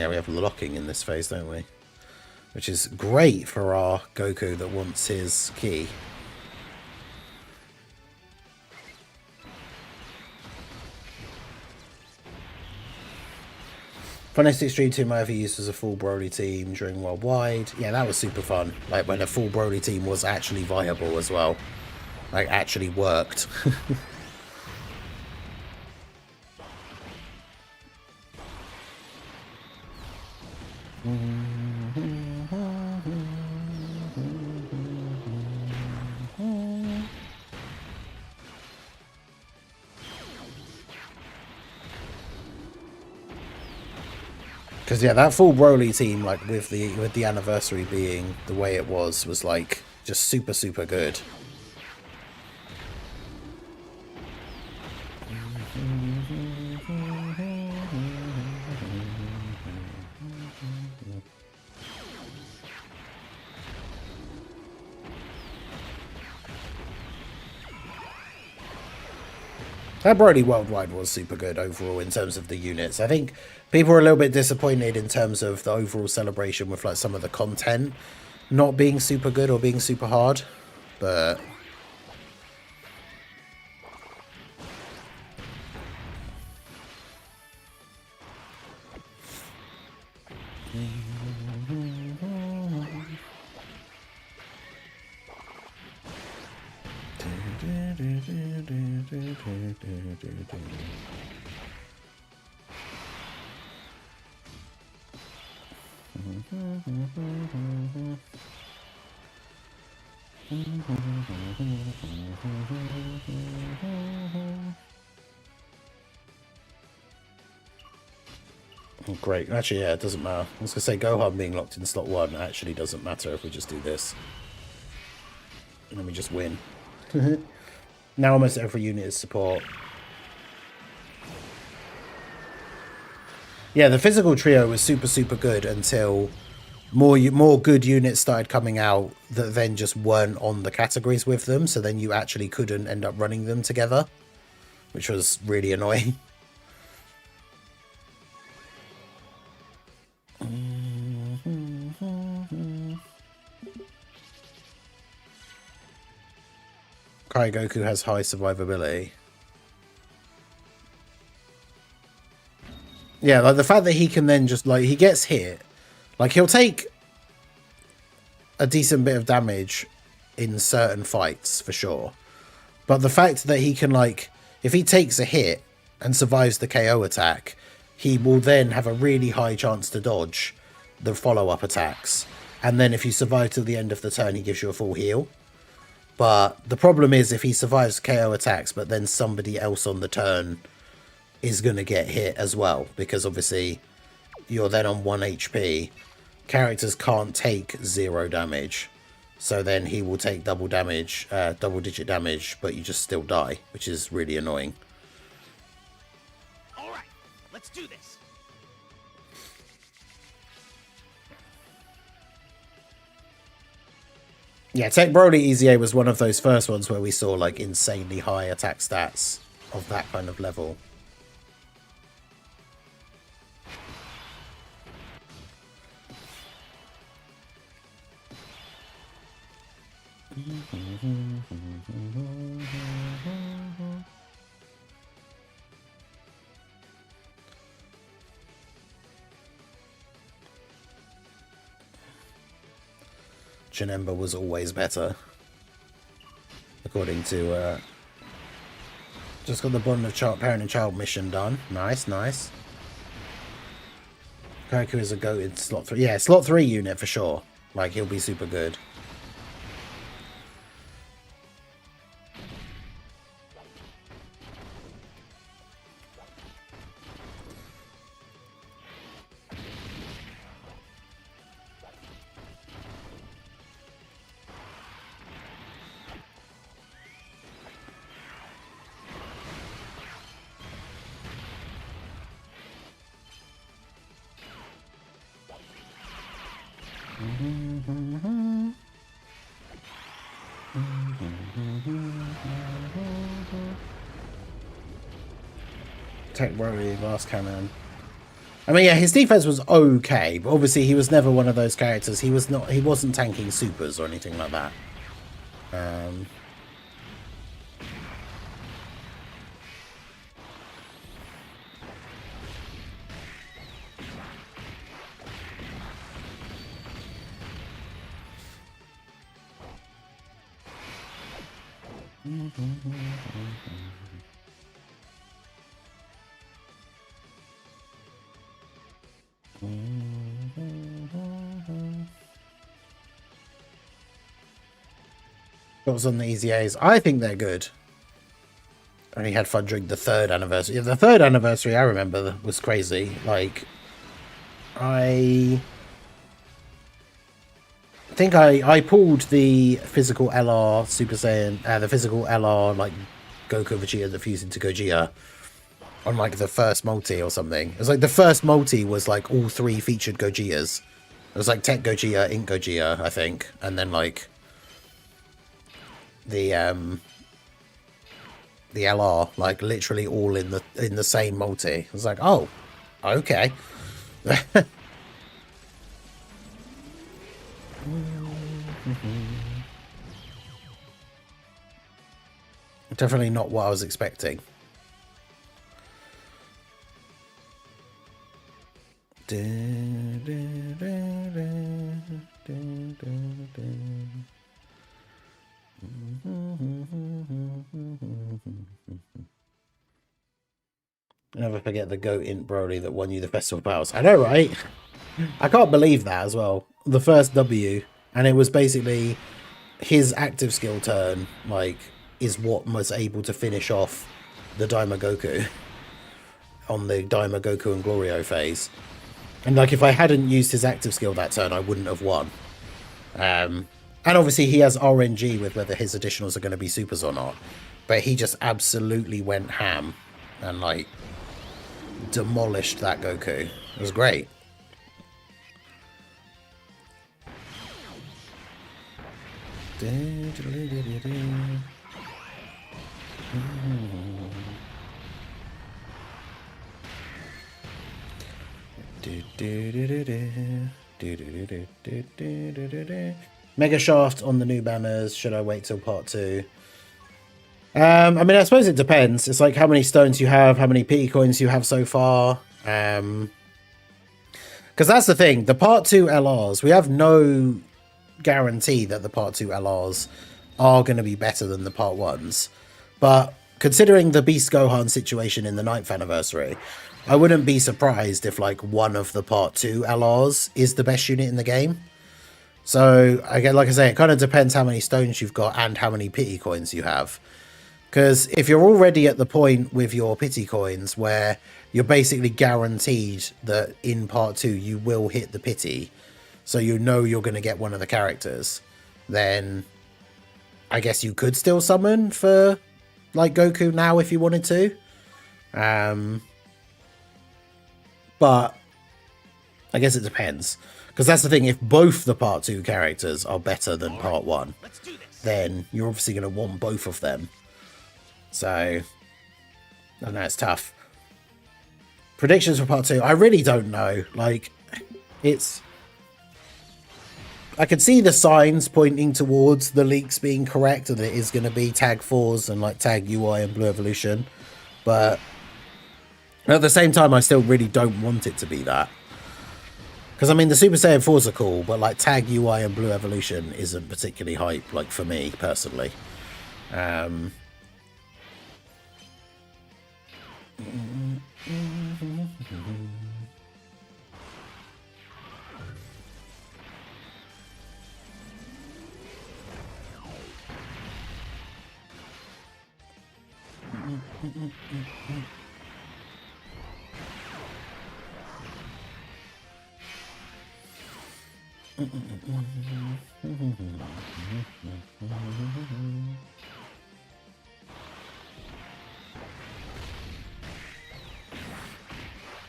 we have locking in this phase, don't we? Which is great for our Goku that wants his key. Funistic Stream Team I ever used as a full Broly team during Worldwide. Yeah, that was super fun. Like, when a full Broly team was actually viable as well. Like, actually worked. Because yeah, that full Broly team, like with the anniversary being the way it was like just super good. That Broly Worldwide was super good overall in terms of the units. I think people were a little bit disappointed in terms of the overall celebration with like some of the content not being super good or being super hard, but Great. Actually, yeah, it doesn't matter. I was going to say Gohan being locked in slot 1 actually doesn't matter if we just do this. And then we just win. Now almost every unit is support. Yeah, the physical trio was super, super good until more good units started coming out that then just weren't on the categories with them. So then you actually couldn't end up running them together, which was really annoying. Kai Goku has high survivability. Yeah, like the fact that he can then just, like, he gets hit. Like, he'll take a decent bit of damage in certain fights, for sure. But the fact that he can, like, if he takes a hit and survives the KO attack, he will then have a really high chance to dodge the follow-up attacks. And then if you survive till the end of the turn, he gives you a full heal. But the problem is if he survives KO attacks, but then somebody else on the turn is going to get hit as well. Because obviously you're then on 1 HP. Characters can't take 0 damage. So then he will take double damage, double-digit damage, but you just still die, which is really annoying. All right, let's do this. Yeah, Tech Broly EZA was one of those first ones where we saw like insanely high attack stats of that kind of level. Janemba was always better, according to just got the bond of parent and child mission done. Nice, nice. Goku is a goat in slot 3. Yeah, slot 3 unit for sure. Like, he'll be super good. Tech Broly, glass cannon. I mean, yeah, his defense was okay, but obviously he was never one of those characters. He wasn't tanking supers or anything like that. Thoughts on the EZAs? I think they're good. I only had fun during the 3rd anniversary. Yeah, the 3rd anniversary I remember was crazy. Like, I think I pulled the physical LR Super Saiyan, the physical LR like Goku Vegeta that fused into Gogeta on like the first multi or something. It was like the first multi was like all 3 featured Gogetas. It was like Tech Gogeta, Ink Gogeta, I think, and then like the LR, like literally all in the same multi. I was like, oh, okay. Definitely not what I was expecting. Never forget the goat int Broly that won you the Festival Battles. I know, right? I can't believe that as well. The first W, and it was basically his active skill turn, like, is what was able to finish off the Daima Goku on the Daima Goku and Glorio phase. And like, if I hadn't used his active skill that turn, I wouldn't have won. And obviously he has RNG with whether his additionals are going to be supers or not. But he just absolutely went ham and like demolished that Goku. It was great. Mega Shaft on the new banners. Should I wait till part 2? I mean, I suppose it depends. It's like how many stones you have, how many pity coins you have so far. Because that's the thing. The part 2 LRs, we have no guarantee that the part 2 LRs are going to be better than the part 1s. But considering the Beast Gohan situation in the 9th anniversary, I wouldn't be surprised if like one of the part 2 LRs is the best unit in the game. So again, like I say, it kind of depends how many stones you've got and how many pity coins you have. Because if you're already at the point with your pity coins where you're basically guaranteed that in part 2 you will hit the pity, so you know you're going to get one of the characters, then I guess you could still summon for like Goku now if you wanted to. But I guess it depends. Because that's the thing, if both the part 2 characters are better than part 1, then you're obviously going to want both of them. So, I don't know, it's tough. Predictions for part 2, I really don't know. Like, it's... I could see the signs pointing towards the leaks being correct, and it is going to be Tag 4s and like Tag UI and Blue Evolution. But at the same time, I still really don't want it to be that. Because, I mean, the Super Saiyan 4s are cool, but like Tag UI and Blue Evolution isn't particularly hype, like for me, personally.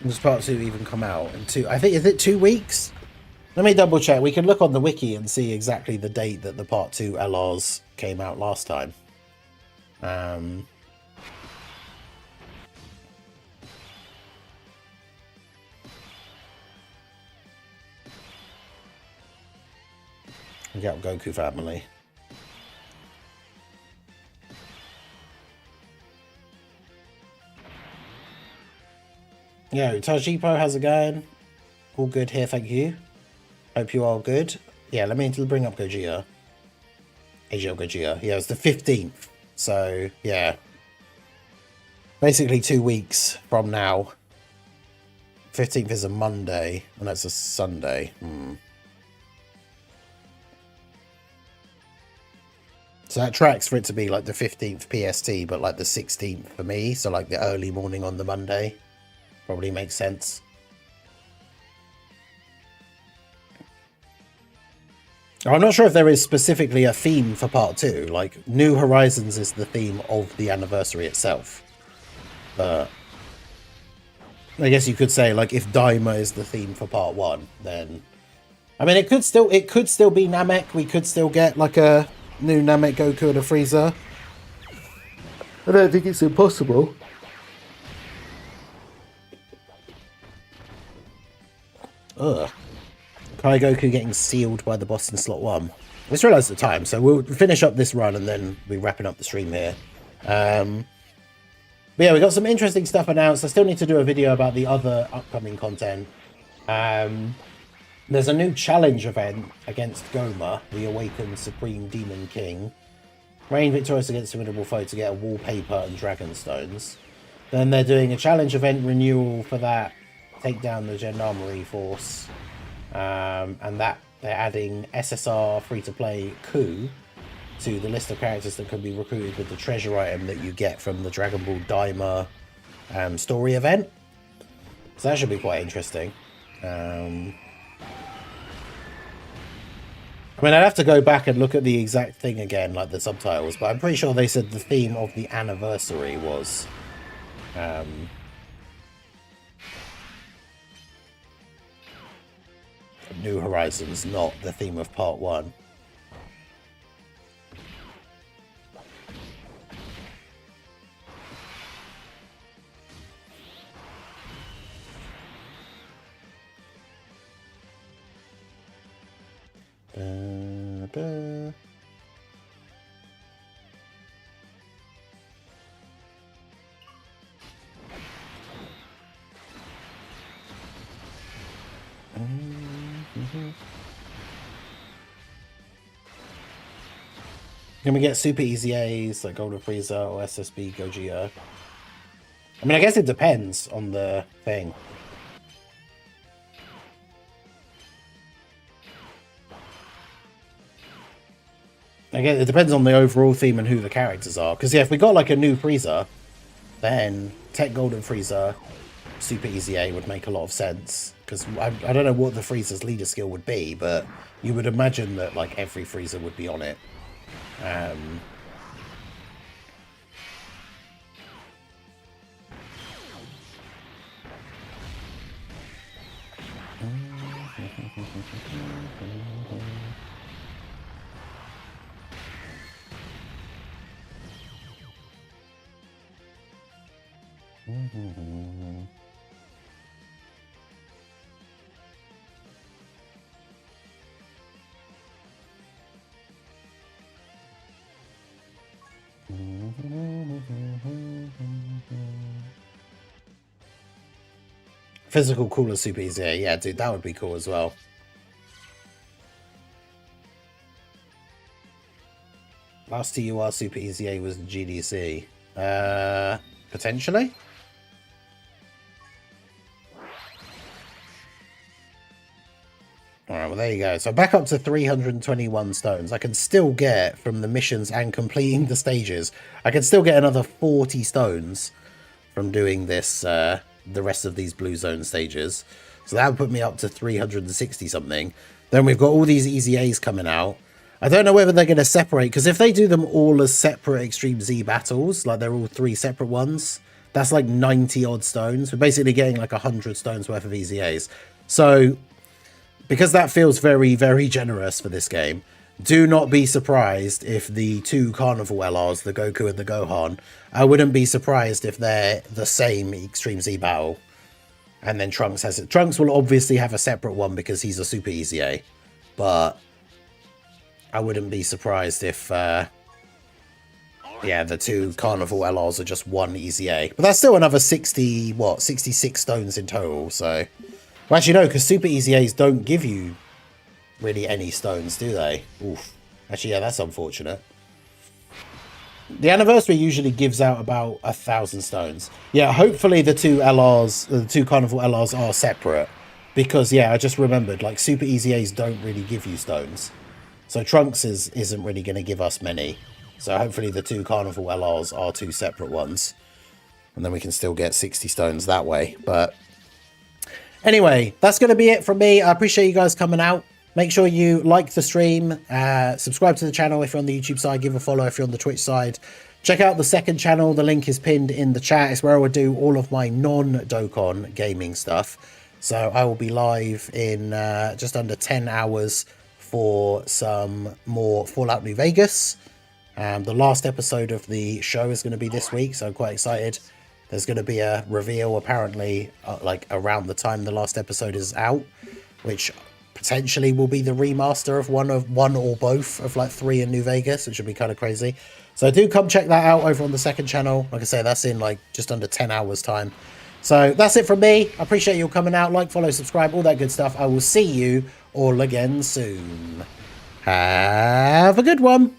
Does part 2 even come out in 2? I think, is it 2 weeks? Let me double check. We can look on the wiki and see exactly the date that the part 2 LRs came out last time. Get Goku family. Yo, Tajipo, how's it going? All good here, thank you. Hope you are good. Yeah, let me bring up Gogeta. AGL Gogeta. Yeah, it's the 15th. So, yeah. Basically 2 weeks from now. 15th is a Monday, and that's a Sunday. So that tracks for it to be like the 15th PST, but like the 16th for me. So like the early morning on the Monday. Probably makes sense. I'm not sure if there is specifically a theme for part 2. Like, New Horizons is the theme of the anniversary itself. But I guess you could say, like, if Daima is the theme for part 1, then... I mean, it could still be Namek. We could still get, like, a new Namek Goku and a Frieza. I don't think it's impossible. Ugh. Kai Goku getting sealed by the boss in slot 1. I just realised the time, so we'll finish up this run and then we're wrapping up the stream here. But yeah, we got some interesting stuff announced. I still need to do a video about the other upcoming content. There's a new challenge event against Goma, the Awakened Supreme Demon King. Reign victorious against a formidable foe to get a wallpaper and dragon stones. Then they're doing a challenge event renewal for that. Take down the Gendarmerie force. And that they're adding SSR free-to-play Coup to the list of characters that can be recruited with the treasure item that you get from the Dragon Ball Daima story event. So that should be quite interesting. I mean, I'd have to go back and look at the exact thing again, like the subtitles, but I'm pretty sure they said the theme of the anniversary was New Horizons, not the theme of part 1. Can we get super EZAs like Golden Frieza or SSB Gogeta? I mean, I guess it depends on the thing. I guess it depends on the overall theme and who the characters are. Because yeah, if we got like a new Frieza, then Tech Golden Frieza, Super EZA would make a lot of sense. Because I don't know what the Frieza's leader skill would be, but you would imagine that like every Frieza would be on it. Physical cool as Super EZA. Yeah, dude, that would be cool as well. Last TUR Super EZA was GDC. Potentially? Alright, well there you go. So back up to 321 stones. I can still get, from the missions and completing the stages, I can still get another 40 stones from doing this, the rest of these blue zone stages. So that would put me up to 360 something. Then we've got all these EZAs coming out. I don't know whether they're going to separate, because if they do them all as separate Extreme Z battles, like they're all 3 separate ones, that's like 90 odd stones. We're basically getting like 100 stones worth of EZAs. So because that feels very, very generous for this game, do not be surprised if the 2 Carnival LRs, the Goku and the Gohan, I wouldn't be surprised if they're the same Extreme Z battle. And then Trunks has it. Trunks will obviously have a separate one because he's a Super EZA. But I wouldn't be surprised if, yeah, the 2 Carnival LRs are just 1 EZA. But that's still another 60, what, 66 stones in total, so... Well, actually, no, because Super EZAs don't give you really any stones, do they? Oof. Actually, yeah, that's unfortunate. The anniversary usually gives out about 1,000 stones. Yeah, hopefully the 2 LRs, the 2 Carnival LRs are separate. Because, yeah, I just remembered, like, Super EZAs don't really give you stones. So Trunks isn't really going to give us many. So hopefully the 2 Carnival LRs are 2 separate ones. And then we can still get 60 stones that way. But anyway, that's going to be it from me. I appreciate you guys coming out. Make sure you like the stream, subscribe to the channel if you're on the YouTube side, give a follow if you're on the Twitch side. Check out the second channel, the link is pinned in the chat. It's where I would do all of my non-Dokkan gaming stuff. So I will be live in just under 10 hours for some more Fallout New Vegas. The last episode of the show is going to be this week, so I'm quite excited. There's going to be a reveal apparently like around the time the last episode is out, which potentially will be the remaster of one or both of like 3 in New Vegas, which would be kind of crazy. So do come check that out over on the second channel. Like I say, that's in like just under 10 hours time. So that's it from me. I appreciate you all coming out. Like, follow, subscribe, all that good stuff. I will see you all again soon. Have a good one.